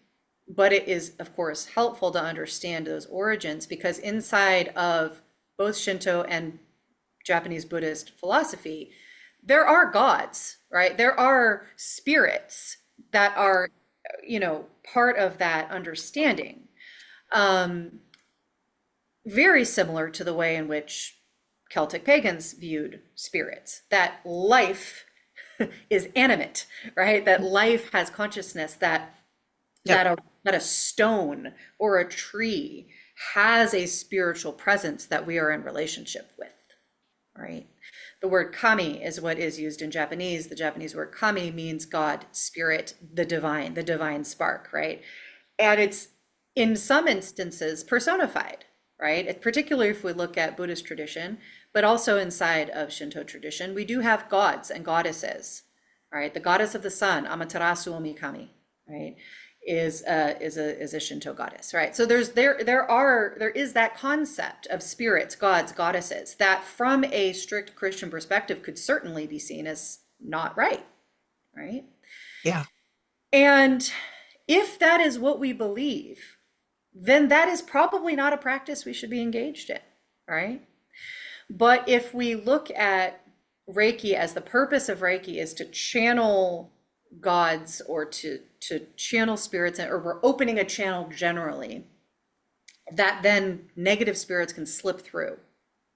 [SPEAKER 3] But it is, of course, helpful to understand those origins, because inside of both Shinto and Japanese Buddhist philosophy, there are gods, right? There are spirits that are, part of that understanding. Very similar to the way in which Celtic pagans viewed spirits, that life is animate, right? That life has consciousness, that
[SPEAKER 1] Yep.
[SPEAKER 3] that a stone or a tree has a spiritual presence that we are in relationship with, right? The word kami is what is used in Japanese. The Japanese word kami means God, spirit, the divine spark, right? And it's in some instances personified, right? Particularly if we look at Buddhist tradition, but also inside of Shinto tradition, we do have gods and goddesses, right? The goddess of the sun, Amaterasu Omikami, right, is a Shinto goddess, right? So there is that concept of spirits, gods, goddesses that from a strict Christian perspective could certainly be seen as not right, right?
[SPEAKER 1] Yeah.
[SPEAKER 3] And if that is what we believe, then that is probably not a practice we should be engaged in, right? But if we look at Reiki as the purpose of Reiki is to channel gods or to channel spirits, or we're opening a channel generally, that then negative spirits can slip through,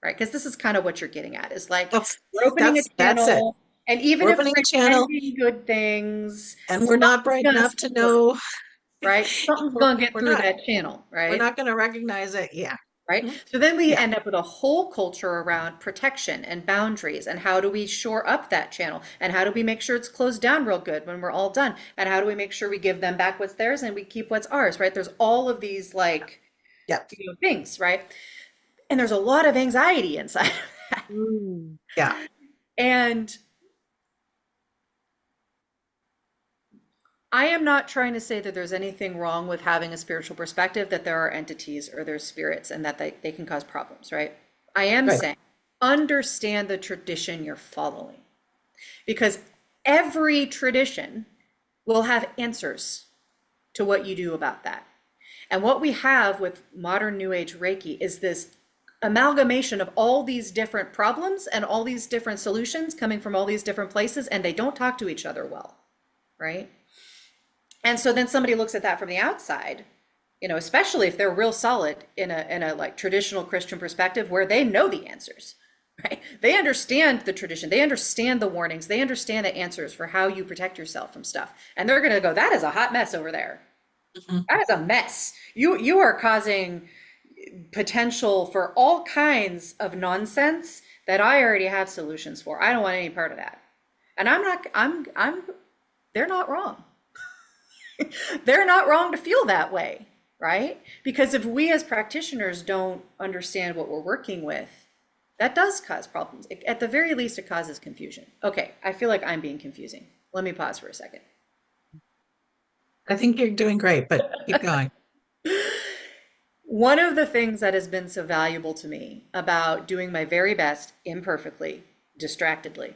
[SPEAKER 3] right? Because this is kind of what you're getting at, is like
[SPEAKER 1] That's
[SPEAKER 3] we're opening a
[SPEAKER 1] that's it.
[SPEAKER 3] channel, and even
[SPEAKER 1] We're
[SPEAKER 3] if
[SPEAKER 1] opening a
[SPEAKER 3] we're
[SPEAKER 1] channel
[SPEAKER 3] intending good things,
[SPEAKER 1] and we're not
[SPEAKER 3] something's
[SPEAKER 1] bright
[SPEAKER 3] gonna
[SPEAKER 1] enough to
[SPEAKER 3] slip through,
[SPEAKER 1] know.
[SPEAKER 3] right? Something's
[SPEAKER 1] we're,
[SPEAKER 3] gonna get
[SPEAKER 1] we're
[SPEAKER 3] through
[SPEAKER 1] not
[SPEAKER 3] that channel,
[SPEAKER 1] we're
[SPEAKER 3] right?
[SPEAKER 1] not going to recognize it. Yeah.
[SPEAKER 3] Right?
[SPEAKER 1] Mhm.
[SPEAKER 3] So then we
[SPEAKER 1] Yeah.
[SPEAKER 3] end up with a whole culture around protection and boundaries, and how do we shore up that channel, and how do we make sure it's closed down real good when we're all done, and how do we make sure we give them back what's theirs and we keep what's ours, right? There's all of these like,
[SPEAKER 1] Yep.
[SPEAKER 3] things, right? And there's a lot of anxiety inside of that.
[SPEAKER 1] Yeah.
[SPEAKER 3] And I am not trying to say that there's anything wrong with having a spiritual perspective, that there are entities or there's spirits and that they can cause problems, right? I am
[SPEAKER 1] Right.
[SPEAKER 3] saying understand the tradition you're following, because every tradition will have answers to what you do about that. And what we have with modern New Age Reiki is this amalgamation of all these different problems and all these different solutions coming from all these different places, and they don't talk to each other well, right? And so then somebody looks at that from the outside, especially if they're real solid in a like traditional Christian perspective where they know the answers, right? They understand the tradition, they understand the warnings, they understand the answers for how you protect yourself from stuff. And they're going to go, that is a hot mess over there.
[SPEAKER 1] Mhm.
[SPEAKER 3] That is a mess. You are causing potential for all kinds of nonsense that I already have solutions for. I don't want any part of that. And they're not wrong. They're not wrong to feel that way, right? Because if we as practitioners don't understand what we're working with, that does cause problems. At the very least, it causes confusion. Okay, I feel like I'm being confusing. Let me pause for a second.
[SPEAKER 1] I think you're doing great, but keep going.
[SPEAKER 3] One of the things that has been so valuable to me about doing my very best, imperfectly, distractedly,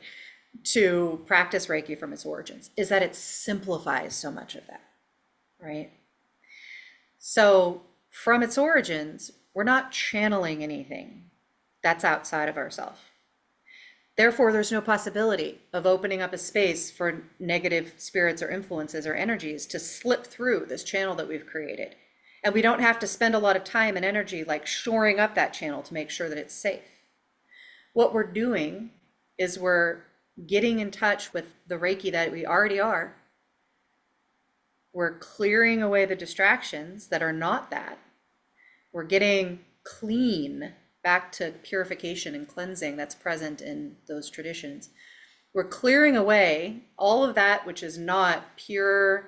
[SPEAKER 3] to practice Reiki from its origins is that it simplifies so much of that, right? So, from its origins, we're not channeling anything that's outside of ourselves. Therefore, there's no possibility of opening up a space for negative spirits or influences or energies to slip through this channel that we've created. And we don't have to spend a lot of time and energy like shoring up that channel to make sure that it's safe. What we're doing is we're getting in touch with the Reiki that we already are. We're clearing away the distractions that are not that. We're getting clean back to purification and cleansing that's present in those traditions. We're clearing away all of that which is not pure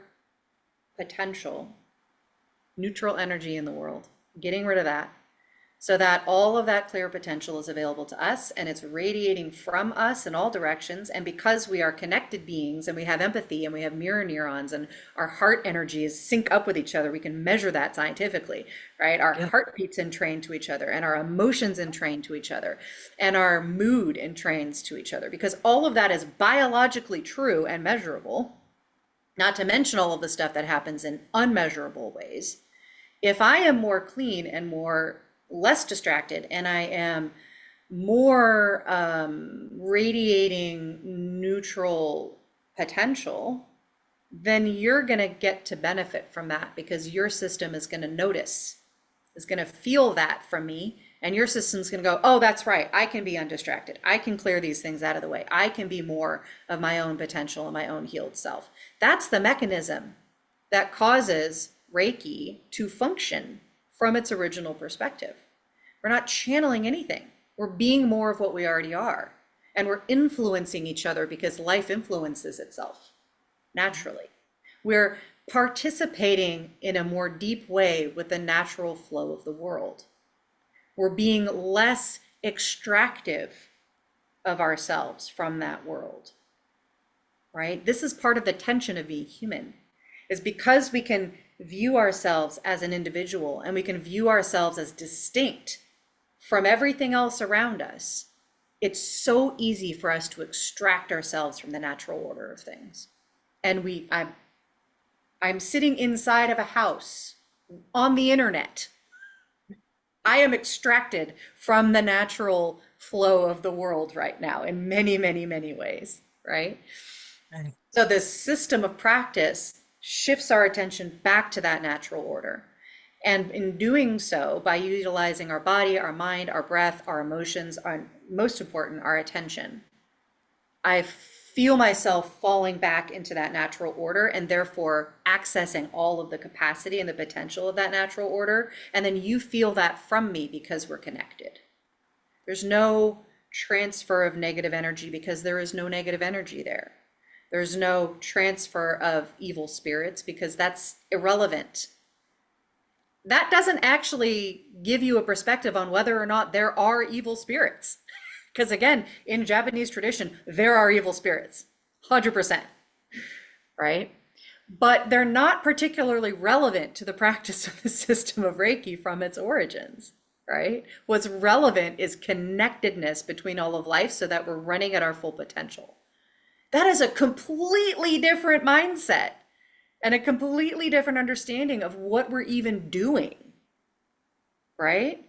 [SPEAKER 3] potential, neutral energy in the world, getting rid of that, so that all of that clear potential is available to us and it's radiating from us in all directions. And because we are connected beings and we have empathy and we have mirror neurons and our heart energies sync up with each other, we can measure that scientifically, right? Our
[SPEAKER 1] Yep.
[SPEAKER 3] heartbeats entrain to each other and our emotions entrain to each other and our mood entrains to each other, because all of that is biologically true and measurable, not to mention all of the stuff that happens in unmeasurable ways. If I am more clean and more less distracted, and I am more radiating neutral potential, then you're going to get to benefit from that, because your system is going to notice, is going to feel that from me. And your system's going to go, oh, that's right. I can be undistracted. I can clear these things out of the way. I can be more of my own potential and my own healed self. That's the mechanism that causes Reiki to function from its original perspective. We're not channeling anything. We're being more of what we already are. And we're influencing each other because life influences itself naturally. We're participating in a more deep way with the natural flow of the world. We're being less extractive of ourselves from that world, right? This is part of the tension of being human, is because we can view ourselves as an individual and we can view ourselves as distinct from everything else around us. It's so easy for us to extract ourselves from the natural order of things. And I'm sitting inside of a house on the internet. I am extracted from the natural flow of the world right now in many, many, many ways, right?
[SPEAKER 1] Right.
[SPEAKER 3] So this system of practice shifts our attention back to that natural order. And in doing so, by utilizing our body, our mind, our breath, our emotions, our, most important, our attention, I feel myself falling back into that natural order and therefore accessing all of the capacity and the potential of that natural order. And then you feel that from me because we're connected. There's no transfer of negative energy because there is no negative energy there. There's no transfer of evil spirits because that's irrelevant. That doesn't actually give you a perspective on whether or not there are evil spirits. Because again, in Japanese tradition, there are evil spirits, 100%, right? But they're not particularly relevant to the practice of the system of Reiki from its origins, right? What's relevant is connectedness between all of life so that we're running at our full potential. That is a completely different mindset and a completely different understanding of what we're even doing, right?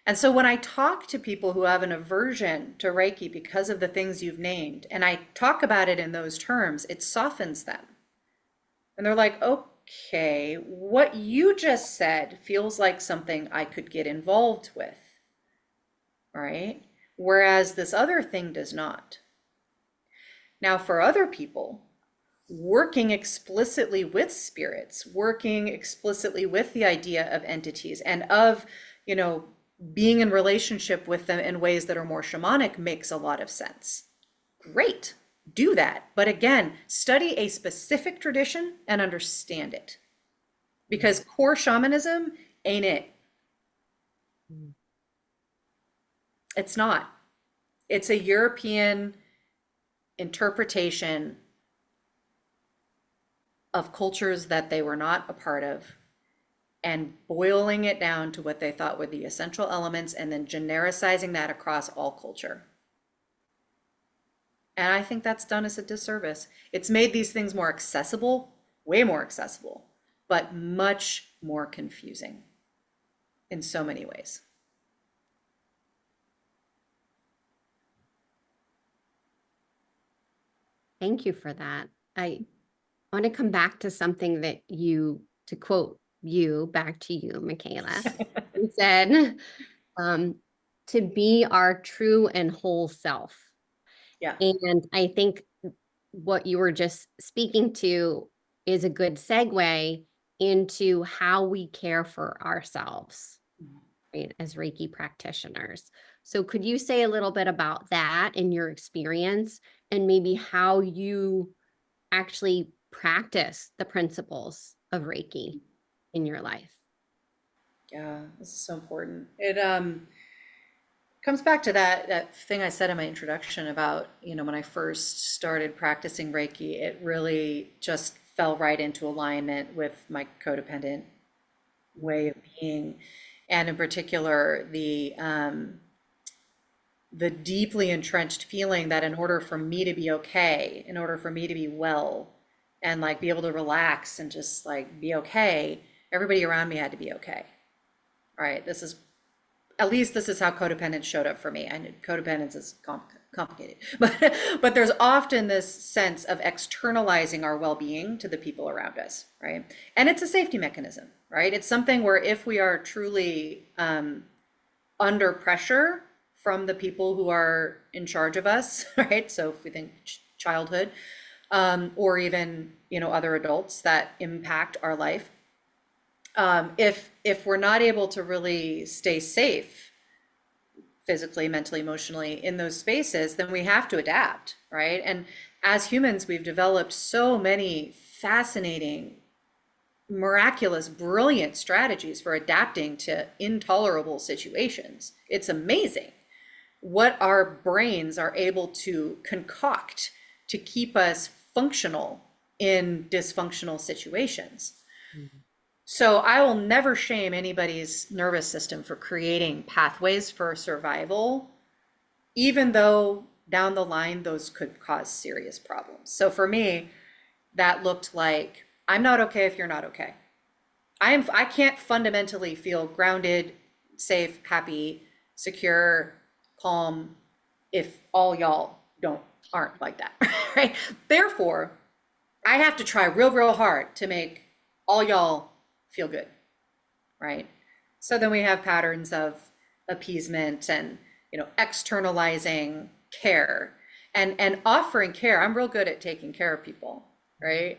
[SPEAKER 3] And so when I talk to people who have an aversion to Reiki because of the things you've named, and I talk about it in those terms, it softens them. And they're like, okay, what you just said feels like something I could get involved with, right? Whereas this other thing does not. Now, for other people, working explicitly with spirits, working explicitly with the idea of entities and of, being in relationship with them in ways that are more shamanic makes a lot of sense. Great, do that. But again, study a specific tradition and understand it. Because core shamanism ain't it. It's not. It's a European interpretation of cultures that they were not a part of, and boiling it down to what they thought were the essential elements and then genericizing that across all culture. And I think that's done us a disservice. It's made these things more accessible, way more accessible, but much more confusing in so many ways.
[SPEAKER 2] Thank you for that. I want to come back to something that to quote you, back to you, Michaela, you said, to be our true and whole self.
[SPEAKER 3] Yeah.
[SPEAKER 2] And I think what you were just speaking to is a good segue into how we care for ourselves, right, as Reiki practitioners. So could you say a little bit about that in your experience and maybe how you actually practice the principles of Reiki in your life?
[SPEAKER 3] Yeah, this is so important. It comes back to that thing I said in my introduction about, when I first started practicing Reiki, it really just fell right into alignment with my codependent way of being, and in particular the deeply entrenched feeling that in order for me to be okay, in order for me to be well, and like be able to relax and just like be okay, everybody around me had to be okay. All right, at least this is how codependence showed up for me. And codependence is complicated, but there's often this sense of externalizing our well-being to the people around us, right? And it's a safety mechanism, right? It's something where if we are truly under pressure from the people who are in charge of us, right? So if we think childhood, or even other adults that impact our life, if we're not able to really stay safe physically, mentally, emotionally in those spaces, then we have to adapt, right? And as humans, we've developed so many fascinating, miraculous, brilliant strategies for adapting to intolerable situations. It's amazing what our brains are able to concoct to keep us functional in dysfunctional situations. So I will never shame anybody's nervous system for creating pathways for survival, even though down the line those could cause serious problems. So for me, that looked like, I'm not okay if you're not okay. I can't fundamentally feel grounded, safe, happy, secure, calm if all y'all aren't like that, right? Therefore, I have to try real hard to make all y'all feel good, right? So then we have patterns of appeasement and externalizing care and offering care. I'm real good at taking care of people, right?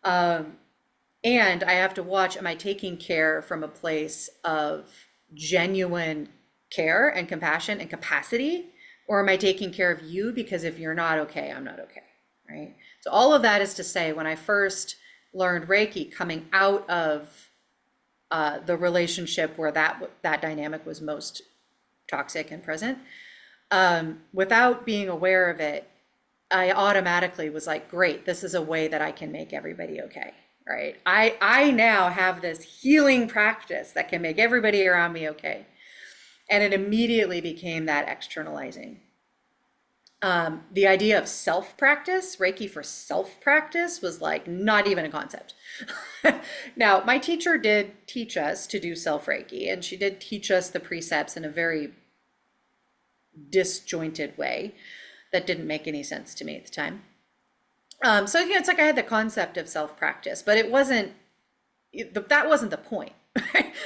[SPEAKER 3] And I have to watch, am I taking care from a place of genuine care and compassion and capacity? Or am I taking care of you because if you're not okay, I'm not okay, right? So all of that is to say, when I first learned Reiki, coming out of the relationship where that dynamic was most toxic and present, without being aware of it, I automatically was like, great, this is a way that I can make everybody okay, right? I now have this healing practice that can make everybody around me okay. And it immediately became that externalizing. The idea of self-practice, Reiki for self-practice, was like not even a concept. Now, my teacher did teach us to do self-Reiki, and she did teach us the precepts in a very disjointed way that didn't make any sense to me at the time. So it's like I had the concept of self-practice, but that wasn't the point.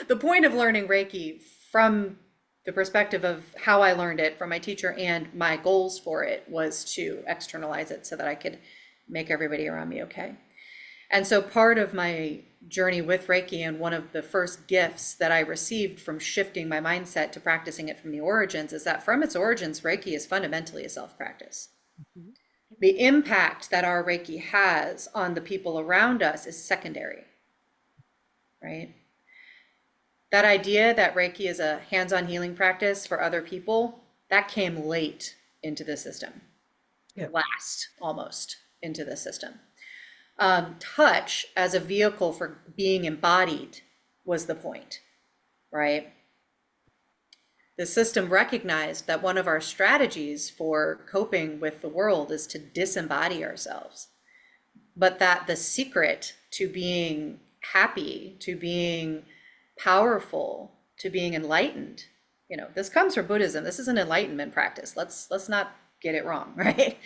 [SPEAKER 3] The point of learning Reiki from the perspective of how I learned it from my teacher and my goals for it was to externalize it so that I could make everybody around me okay. And so part of my journey with Reiki, and one of the first gifts that I received from shifting my mindset to practicing it from the origins, is that from its origins, Reiki is fundamentally a self-practice. Mm-hmm. The impact that our Reiki has on the people around us is secondary, right? That idea that Reiki is a hands-on healing practice for other people, that came late into the system. Yep. Last almost into the system. Touch as a vehicle for being embodied was the point, right? The system recognized that one of our strategies for coping with the world is to disembody ourselves, but that the secret to being happy, to being powerful, to being enlightened, this comes from Buddhism. This is an enlightenment practice. Let's not get it wrong, right?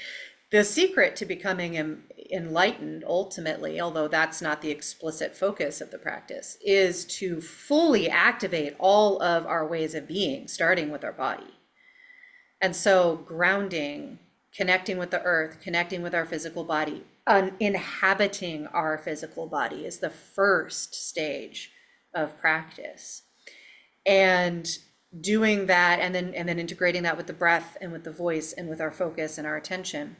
[SPEAKER 3] The secret to becoming enlightened ultimately, although that's not the explicit focus of the practice, is to fully activate all of our ways of being, starting with our body. And so grounding, connecting with the earth, connecting with our physical body, inhabiting our physical body is the first stage of practice. And doing that and then integrating that with the breath and with the voice and with our focus and our attention.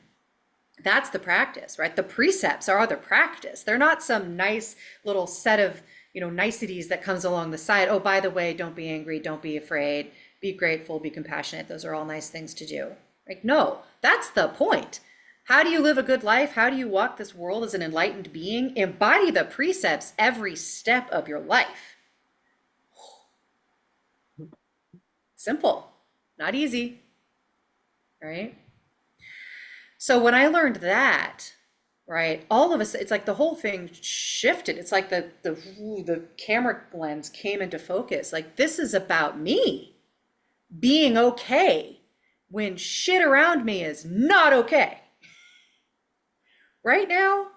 [SPEAKER 3] That's the practice, right? The precepts are the practice. They're not some nice little set of, niceties that comes along the side. Oh, by the way, don't be angry, don't be afraid, be grateful, be compassionate. Those are all nice things to do. Like, no, that's the point. How do you live a good life? How do you walk this world as an enlightened being? Embody the precepts every step of your life. Simple, not easy, right? So when I learned that, right, all of us, it's like the whole thing shifted. It's like the camera lens came into focus. Like, this is about me being okay when shit around me is not okay. Right now,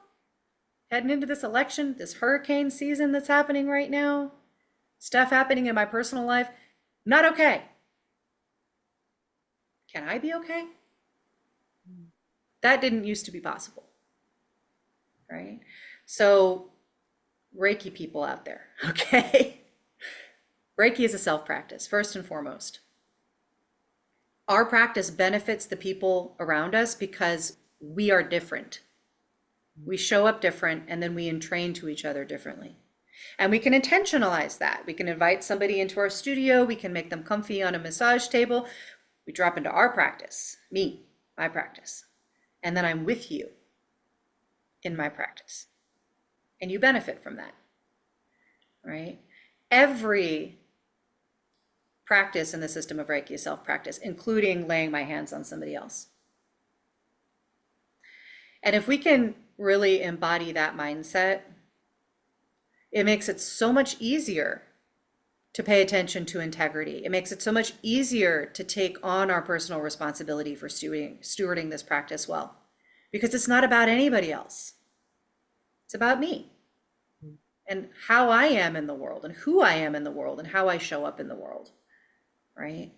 [SPEAKER 3] heading into this election, this hurricane season that's happening right now, stuff happening in my personal life, not okay. Can I be okay? That didn't used to be possible, right? So, Reiki people out there, okay? Reiki is a self practice, first and foremost. Our practice benefits the people around us because we are different. We show up different, and then we entrain to each other differently. And we can intentionalize that. We can invite somebody into our studio. We can make them comfy on a massage table. We drop into our practice, my practice. And then I'm with you in my practice. And you benefit from that, right? Every practice in the system of Reiki is self-practice, including laying my hands on somebody else. And if we can really embody that mindset, it makes it so much easier to pay attention to integrity. It makes it so much easier to take on our personal responsibility for stewarding this practice well, because it's not about anybody else. It's about me and how I am in the world and who I am in the world and how I show up in the world, right?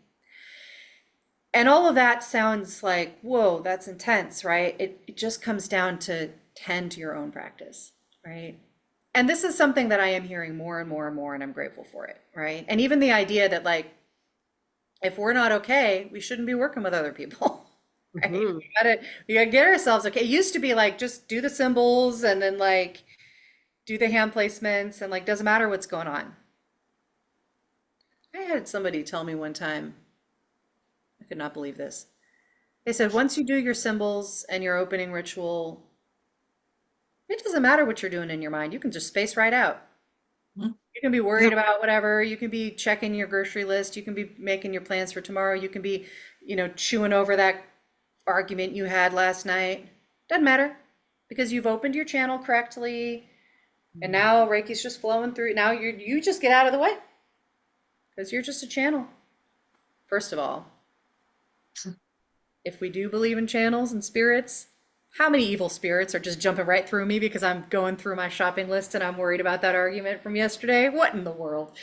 [SPEAKER 3] And all of that sounds like, whoa, that's intense, right? It just comes down to tend to your own practice, right? And this is something that I am hearing more and more and more, and I'm grateful for it, right? And even the idea that, like, if we're not okay, we shouldn't be working with other people, right?
[SPEAKER 2] Mhm.
[SPEAKER 3] We gotta get ourselves okay. It used to be like, just do the symbols and then like do the hand placements and like, doesn't matter what's going on. I had somebody tell me one time, I could not believe this. They said, once you do your symbols and your opening ritual, it doesn't matter what you're doing in your mind. You can just space right out.
[SPEAKER 1] Mhm.
[SPEAKER 3] You can be worried about whatever. You can be checking your grocery list. You can be making your plans for tomorrow. You can be, chewing over that argument you had last night. Doesn't matter, because you've opened your channel correctly, and now Reiki's just flowing through. Now you just get out of the way because you're just a channel. First of all, if we do believe in channels and spirits, how many evil spirits are just jumping right through me because I'm going through my shopping list and I'm worried about that argument from yesterday? What in the world?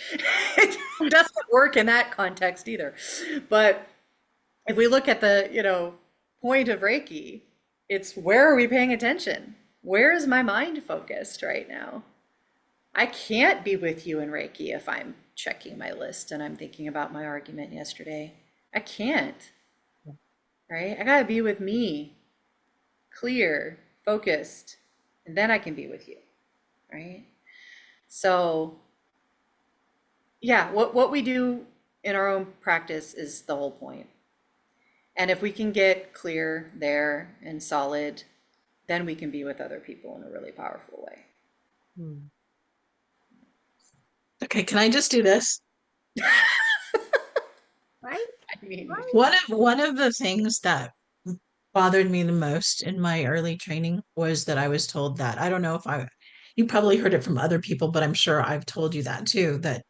[SPEAKER 3] It doesn't work in that context either. But if we look at the, point of Reiki, it's, where are we paying attention? Where is my mind focused right now? I can't be with you in Reiki if I'm checking my list and I'm thinking about my argument yesterday. I can't, right? I gotta be with me, clear, focused, and then I can be with you, right? So yeah, what we do in our own practice is the whole point. And if we can get clear there and solid, then we can be with other people in a really powerful way.
[SPEAKER 1] Okay, can I just do this?
[SPEAKER 2] Right?
[SPEAKER 3] I mean,
[SPEAKER 2] Right.
[SPEAKER 1] One of the things that bothered me the most in my early training was that I was told that, I don't know if you probably heard it from other people, but I'm sure I've told you that too, that,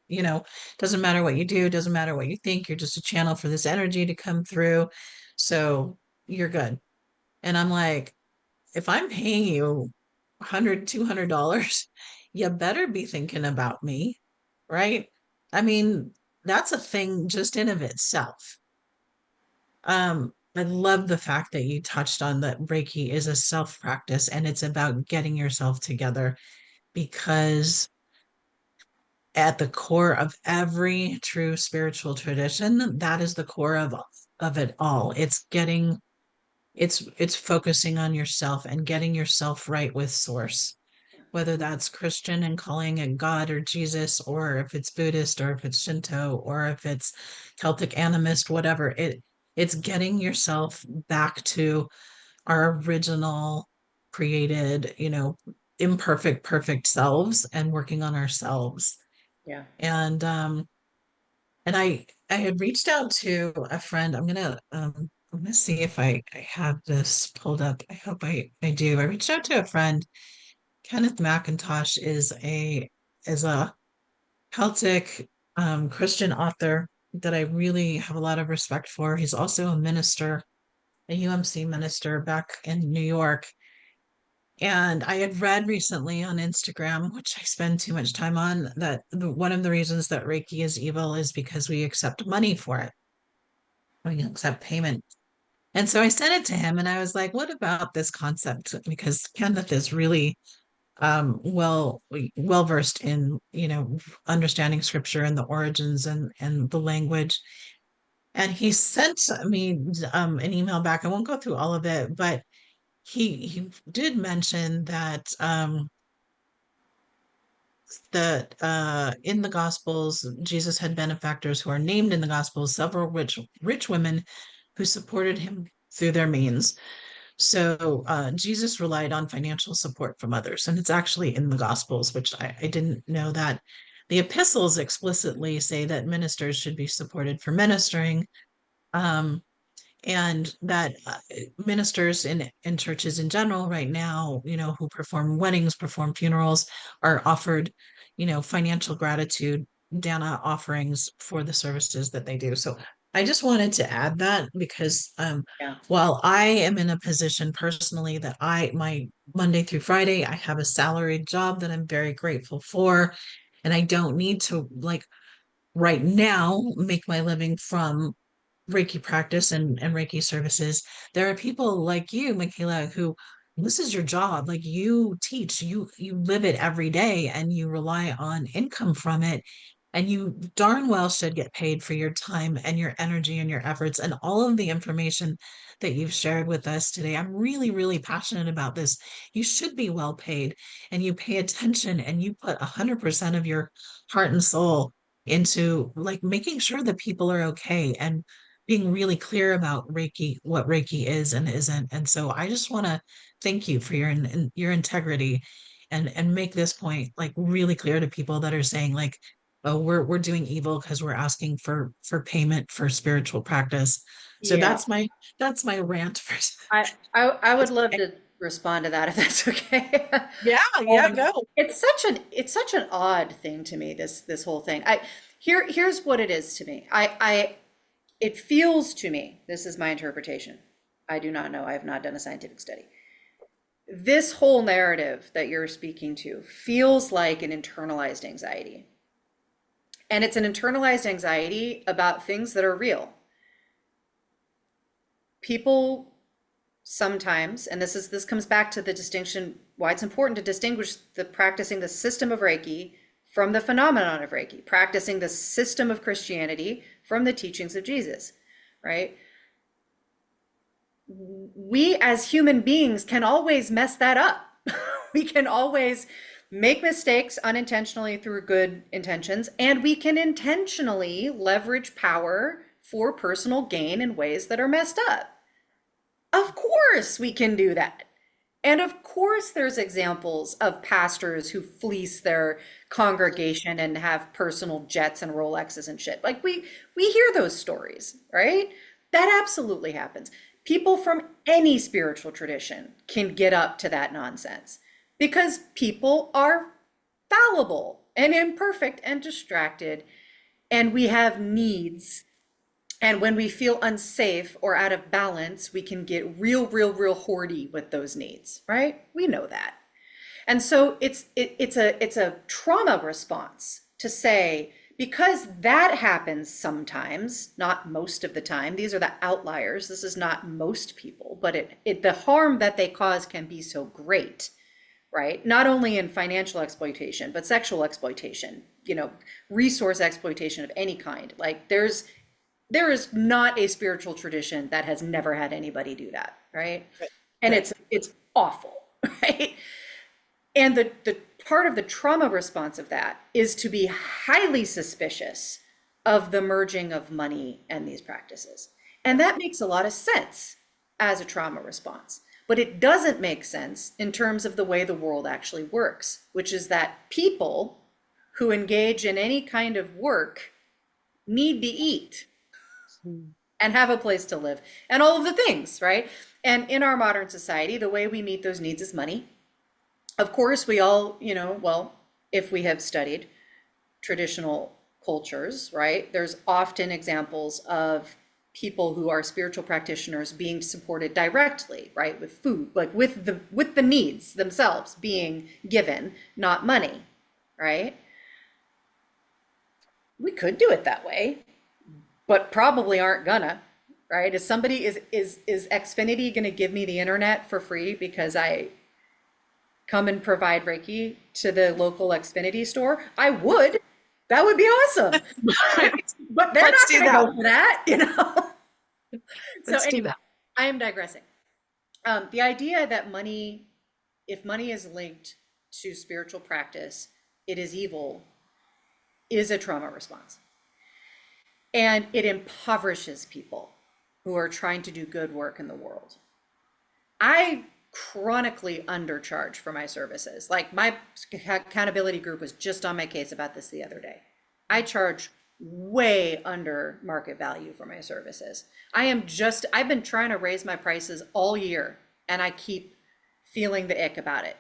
[SPEAKER 1] doesn't matter what you do, doesn't matter what you think, you're just a channel for this energy to come through. So you're good. And I'm like, if I'm paying you $100, $200, you better be thinking about me, right? I mean, that's a thing just in of itself. I love the fact that you touched on that Reiki is a self practice and it's about getting yourself together, because at the core of every true spiritual tradition, that is the core of it all. It's focusing on yourself and getting yourself right with source. whether that's Christian and calling it God or Jesus, or if it's Buddhist, or if it's Shinto, or if it's Celtic animist, whatever. It's getting yourself back to our original created, imperfect, perfect selves and working on ourselves.
[SPEAKER 3] Yeah.
[SPEAKER 1] And I had reached out to a friend. I'm gonna see if I have this pulled up. I hope I do. I reached out to a friend. Kenneth McIntosh is a Celtic Christian author that I really have a lot of respect for. He's also a minister, a UMC minister back in New York. And I had read recently on Instagram, which I spend too much time on, that one of the reasons that Reiki is evil is because we accept money for it. We accept payment. And so I sent it to him and I was like, what about this concept? Because Kenneth is really well versed in, understanding scripture and the origins and the language. And he sent me an email back. I won't go through all of it, but he did mention that in the Gospels, Jesus had benefactors who are named in the Gospels, several rich women who supported him through their means. So Jesus relied on financial support from others, and it's actually in the Gospels, which I didn't know that. The epistles explicitly say that ministers should be supported for ministering. Um, and that ministers in churches in general right now, who perform weddings, perform funerals, are offered, financial gratitude, dana offerings for the services that they do. So I just wanted to add that because
[SPEAKER 3] Yeah.
[SPEAKER 1] while I am in a position personally that my Monday through Friday, I have a salaried job that I'm very grateful for, and I don't need to, like, right now make my living from Reiki practice and Reiki services. There are people like you, Michaela, who this is your job. Like, you teach, you live it every day and you rely on income from it. And you darn well should get paid for your time and your energy and your efforts and all of the information that you've shared with us today. I'm really, really passionate about this. You should be well paid, and you pay attention and you put 100% of your heart and soul into, like, making sure that people are okay and being really clear about Reiki, what Reiki is and isn't. And so I just want to thank you for your integrity, and make this point like really clear to people that are saying, like, oh, we're doing evil because we're asking for payment for spiritual practice. So
[SPEAKER 3] Yeah.
[SPEAKER 1] that's my rant for
[SPEAKER 3] I would love
[SPEAKER 1] today.
[SPEAKER 3] to respond to that if that's okay.
[SPEAKER 1] Yeah, yeah, go.
[SPEAKER 3] It's such an odd thing to me, this whole thing. Here's what it is to me. It feels to me, this is my interpretation. I do not know. I have not done a scientific study. This whole narrative that you're speaking to feels like an internalized anxiety. And it's an internalized anxiety about things that are real. People sometimes, and this comes back to the distinction, why it's important to distinguish the practicing the system of Reiki from the phenomenon of Reiki, practicing the system of Christianity from the teachings of Jesus, right? We as human beings can always mess that up. We can always make mistakes unintentionally through good intentions, and we can intentionally leverage power for personal gain in ways that are messed up. Of course, we can do that. And of course, there's examples of pastors who fleece their congregation and have personal jets and Rolexes and shit. Like, we hear those stories, right? That absolutely happens. People from any spiritual tradition can get up to that nonsense because people are fallible and imperfect and distracted, and we have needs. And when we feel unsafe or out of balance, we can get real hoardy with those needs, right? We know that. And so it's a trauma response to say, because that happens sometimes, not most of the time. These are the outliers. This is not most people, but the harm that they cause can be so great, right? Not only in financial exploitation, but sexual exploitation, resource exploitation of any kind. Like, there is not a spiritual tradition that has never had anybody do that, right? And
[SPEAKER 1] Right.
[SPEAKER 3] it's awful, right? And the part of the trauma response of that is to be highly suspicious of the merging of money and these practices. And that makes a lot of sense as a trauma response. But it doesn't make sense in terms of the way the world actually works, which is that people who engage in any kind of work need to eat and have a place to live and all of the things, right? And in our modern society, the way we meet those needs is money. Of course, we all, well, if we have studied traditional cultures, right, there's often examples of people who are spiritual practitioners being supported directly, right, with food, like with the needs themselves being given, not money, right? We could do it that way, but probably aren't gonna, right? Is Xfinity gonna give me the internet for free because I come and provide Reiki to the local Xfinity store? I would. That would be awesome. But they're
[SPEAKER 1] Let's
[SPEAKER 3] not
[SPEAKER 1] do
[SPEAKER 3] gonna
[SPEAKER 1] that.
[SPEAKER 3] go for that.
[SPEAKER 1] Let's
[SPEAKER 3] So
[SPEAKER 1] do that.
[SPEAKER 3] I am digressing. The idea that money, if money is linked to spiritual practice, it is evil, is a trauma response. And it impoverishes people who are trying to do good work in the world. I chronically undercharge for my services. Like my accountability group was just on my case about this the other day. I charge way under market value for my services. I've been trying to raise my prices all year and I keep feeling the ick about it,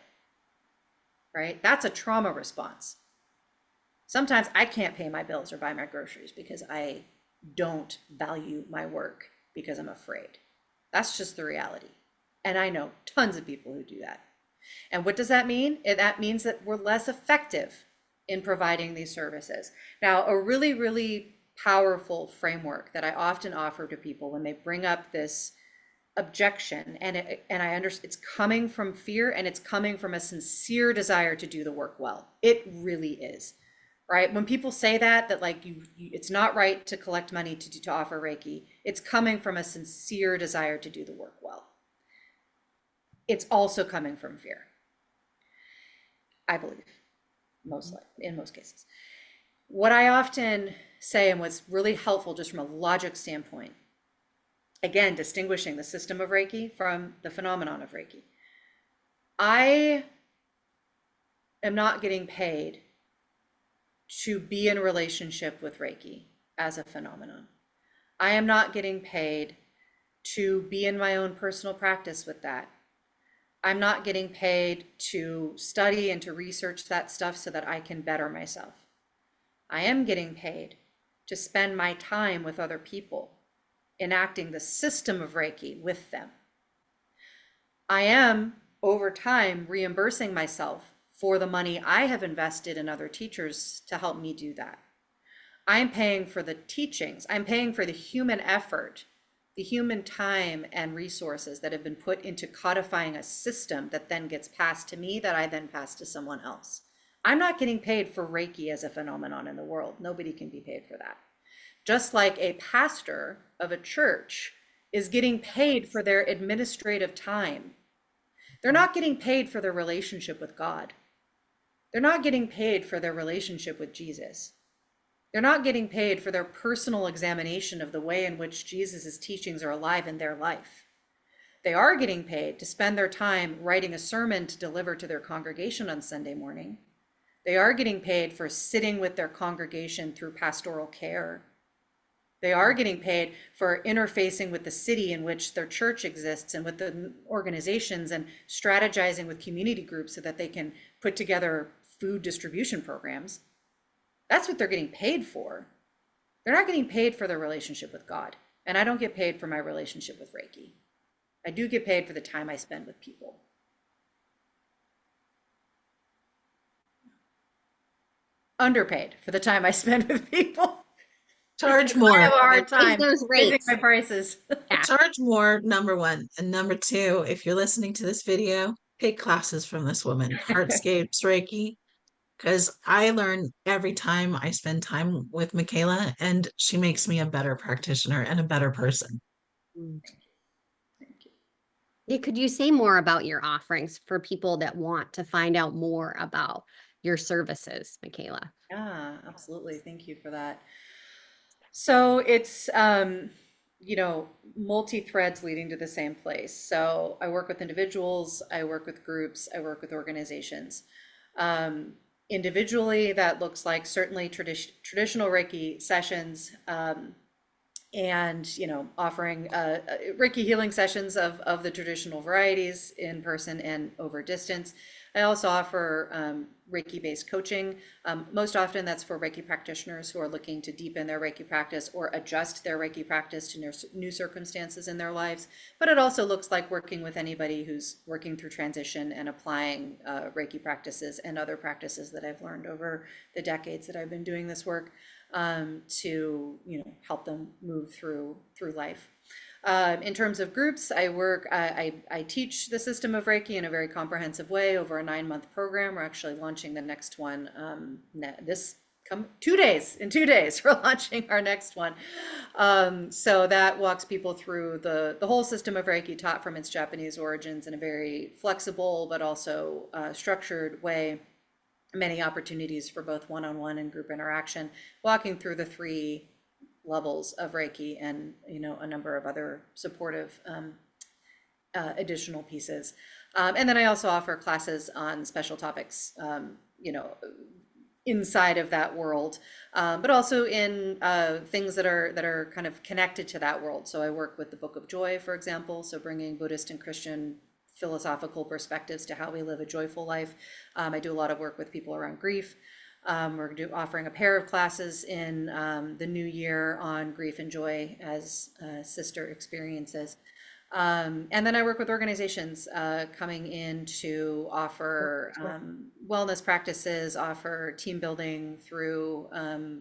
[SPEAKER 3] right? That's a trauma response. Sometimes I can't pay my bills or buy my groceries because I don't value my work because I'm afraid. That's just the reality. And I know tons of people who do that. And what does that mean? That means that we're less effective in providing these services. Now, a really, really powerful framework that I often offer to people when they bring up this objection, and I understand it's coming from fear and it's coming from a sincere desire to do the work well. It really is, right? When people say that like it's not right to collect money to offer Reiki, it's coming from a sincere desire to do the work well. It's also coming from fear, I believe, in most cases. What I often say, and what's really helpful just from a logic standpoint, again, distinguishing the system of Reiki from the phenomenon of Reiki. I am not getting paid to be in a relationship with Reiki as a phenomenon. I am not getting paid to be in my own personal practice with that. I'm not getting paid to study and to research that stuff so that I can better myself. I am getting paid to spend my time with other people, enacting the system of Reiki with them. I am, over time, reimbursing myself for the money I have invested in other teachers to help me do that. I'm paying for the teachings. I'm paying for the human effort, the human time and resources that have been put into codifying a system that then gets passed to me, that I then pass to someone else. I'm not getting paid for Reiki as a phenomenon in the world. Nobody can be paid for that. Just like a pastor of a church is getting paid for their administrative time. They're not getting paid for their relationship with God. They're not getting paid for their relationship with Jesus. They're not getting paid for their personal examination of the way in which Jesus's teachings are alive in their life. They are getting paid to spend their time writing a sermon to deliver to their congregation on Sunday morning. They are getting paid for sitting with their congregation through pastoral care. They are getting paid for interfacing with the city in which their church exists and with the organizations and strategizing with community groups so that they can put together food distribution programs. That's what they're getting paid for. They're not getting paid for their relationship with God. And I don't get paid for my relationship with Reiki. I do get paid for the time I spend with people. Underpaid for the time I spend with people.
[SPEAKER 1] Charge
[SPEAKER 3] I
[SPEAKER 1] more.
[SPEAKER 3] have a hard time
[SPEAKER 2] those
[SPEAKER 3] raising
[SPEAKER 2] rates.
[SPEAKER 3] my prices.
[SPEAKER 2] Yeah.
[SPEAKER 1] Charge more, number one. And number two, if you're listening to this video, take classes from this woman, Heartscapes Reiki, because I learn every time I spend time with Michaela, and she makes me a better practitioner and a better person.
[SPEAKER 2] Mm.
[SPEAKER 3] Thank you.
[SPEAKER 2] Yeah, could you say more about your offerings for people that want to find out more about your services, Michaela?
[SPEAKER 3] Yeah, absolutely. Thank you for that. So it's, multi-threads leading to the same place. So I work with individuals, I work with groups, I work with organizations. Um, Individually, that looks like certainly traditional Reiki sessions, and offering Reiki healing sessions of the traditional varieties in person and over distance. I also offer Reiki based coaching. Most often that's for Reiki practitioners who are looking to deepen their Reiki practice or adjust their Reiki practice to new circumstances in their lives. But it also looks like working with anybody who's working through transition and applying Reiki practices and other practices that I've learned over the decades that I've been doing this work, to help them move through life. In terms of groups, I teach the system of Reiki in a very comprehensive way over a 9-month program. We're actually launching the next one this come 2 days. In 2 days, we're launching our next one. So that walks people through the whole system of Reiki, taught from its Japanese origins in a very flexible but also structured way. Many opportunities for both one-on-one and group interaction, walking through the 3 levels of Reiki and a number of other supportive additional pieces. And then I also offer classes on special topics, inside of that world, but also in things that are kind of connected to that world. So I work with the Book of Joy, for example, so bringing Buddhist and Christian philosophical perspectives to how we live a joyful life. I do a lot of work with people around grief. We're offering a pair of classes in the new year on grief and joy as sister experiences. And then I work with organizations coming in to offer wellness practices, offer team building through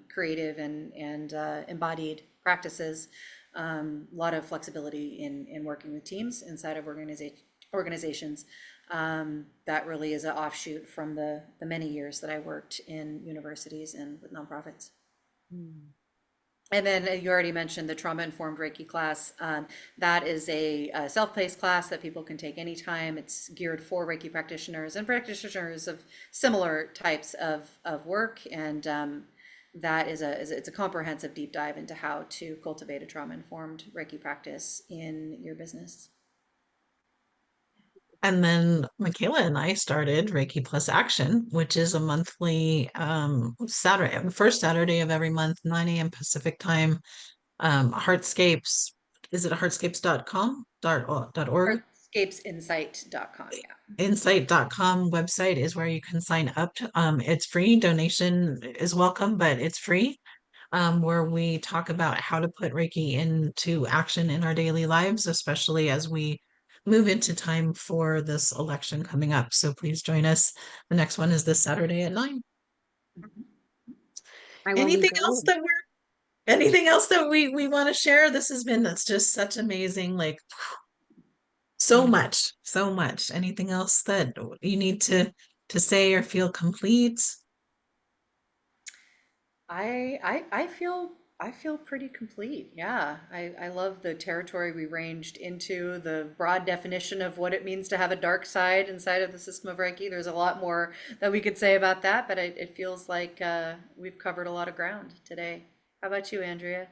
[SPEAKER 3] creative and embodied practices. A lot of flexibility in working with teams inside of organizations. That really is an offshoot from the many years that I worked in universities and with nonprofits.
[SPEAKER 2] Mm.
[SPEAKER 3] And then you already mentioned the trauma-informed Reiki class. That is a self-paced class that people can take anytime. It's geared for Reiki practitioners and practitioners of similar types of work. And that it's a comprehensive deep dive into how to cultivate a trauma-informed Reiki practice in your business.
[SPEAKER 1] And then Michaela and I started Reiki Plus Action, which is a monthly Saturday, first Saturday of every month, 9 a.m. Pacific time. Heartscapes, is it heartscapes.com? .org?
[SPEAKER 3] Hardscapesinsight.com. Yeah.
[SPEAKER 1] Insight.com website is where you can sign up. It's free. Donation is welcome, but it's free. Where we talk about how to put Reiki into action in our daily lives, especially as we move into time for this election coming up. So please join us. The next one is this Saturday at 9.
[SPEAKER 2] I will be
[SPEAKER 1] Anything else
[SPEAKER 2] going.
[SPEAKER 1] that we want to share? This has been that's just such amazing, like so
[SPEAKER 2] Yeah.
[SPEAKER 1] much, so much. Anything else that you need to say or feel complete?
[SPEAKER 3] I feel pretty complete. Yeah. I love the territory we ranged into, the broad definition of what it means to have a dark side inside of the system of Reiki. There's a lot more that we could say about that, but it feels like we've covered a lot of ground today. How about you, Andrea?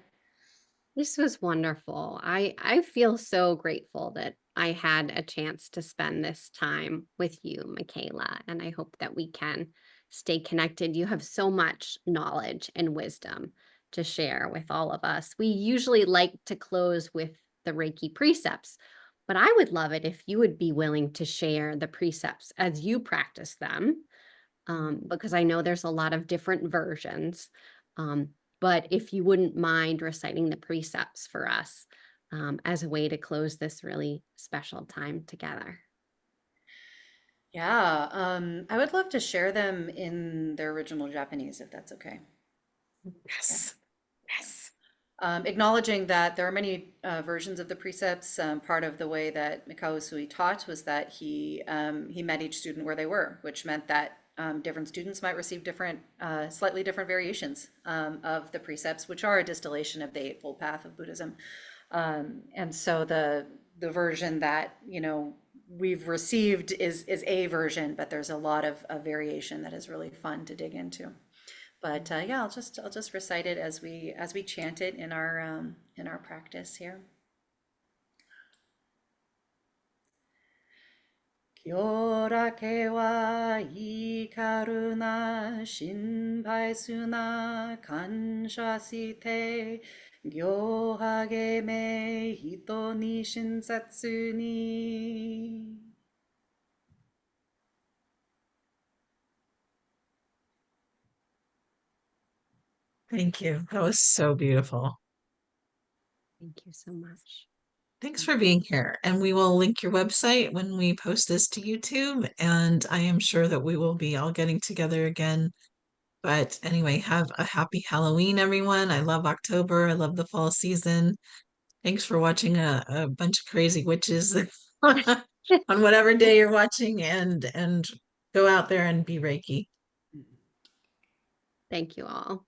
[SPEAKER 2] This was wonderful. I feel so grateful that I had a chance to spend this time with you, Michaela, and I hope that we can stay connected. You have so much knowledge and wisdom to share with all of us. We usually like to close with the Reiki precepts, but I would love it if you would be willing to share the precepts as you practice them, because I know there's a lot of different versions. Um, but if you wouldn't mind reciting the precepts for us, as a way to close this really special time together.
[SPEAKER 3] Yeah, I would love to share them in their original Japanese, if that's okay. Yeah.
[SPEAKER 1] Yes. Yes.
[SPEAKER 3] Acknowledging that there are many versions of the precepts. Part of the way that Mikao Usui taught was that he met each student where they were, which meant that different students might receive different, slightly different variations of the precepts, which are a distillation of the Eightfold Path of Buddhism. And so the version that, we've received is a version, but there's a lot of variation that is really fun to dig into. But yeah, I'll just recite it as we chant it in our practice here. 今日だけは怒るな、心配すな、感謝して、行励め、人に親切に。
[SPEAKER 1] Thank you. That was so beautiful.
[SPEAKER 2] Thank you so much.
[SPEAKER 1] Thanks for being here. And we will link your website when we post this to YouTube. And I am sure that we will be all getting together again. But anyway, have a happy Halloween, everyone. I love October. I love the fall season. Thanks for watching a bunch of crazy witches on whatever day you're watching, and go out there and be Reiki.
[SPEAKER 2] Thank you all.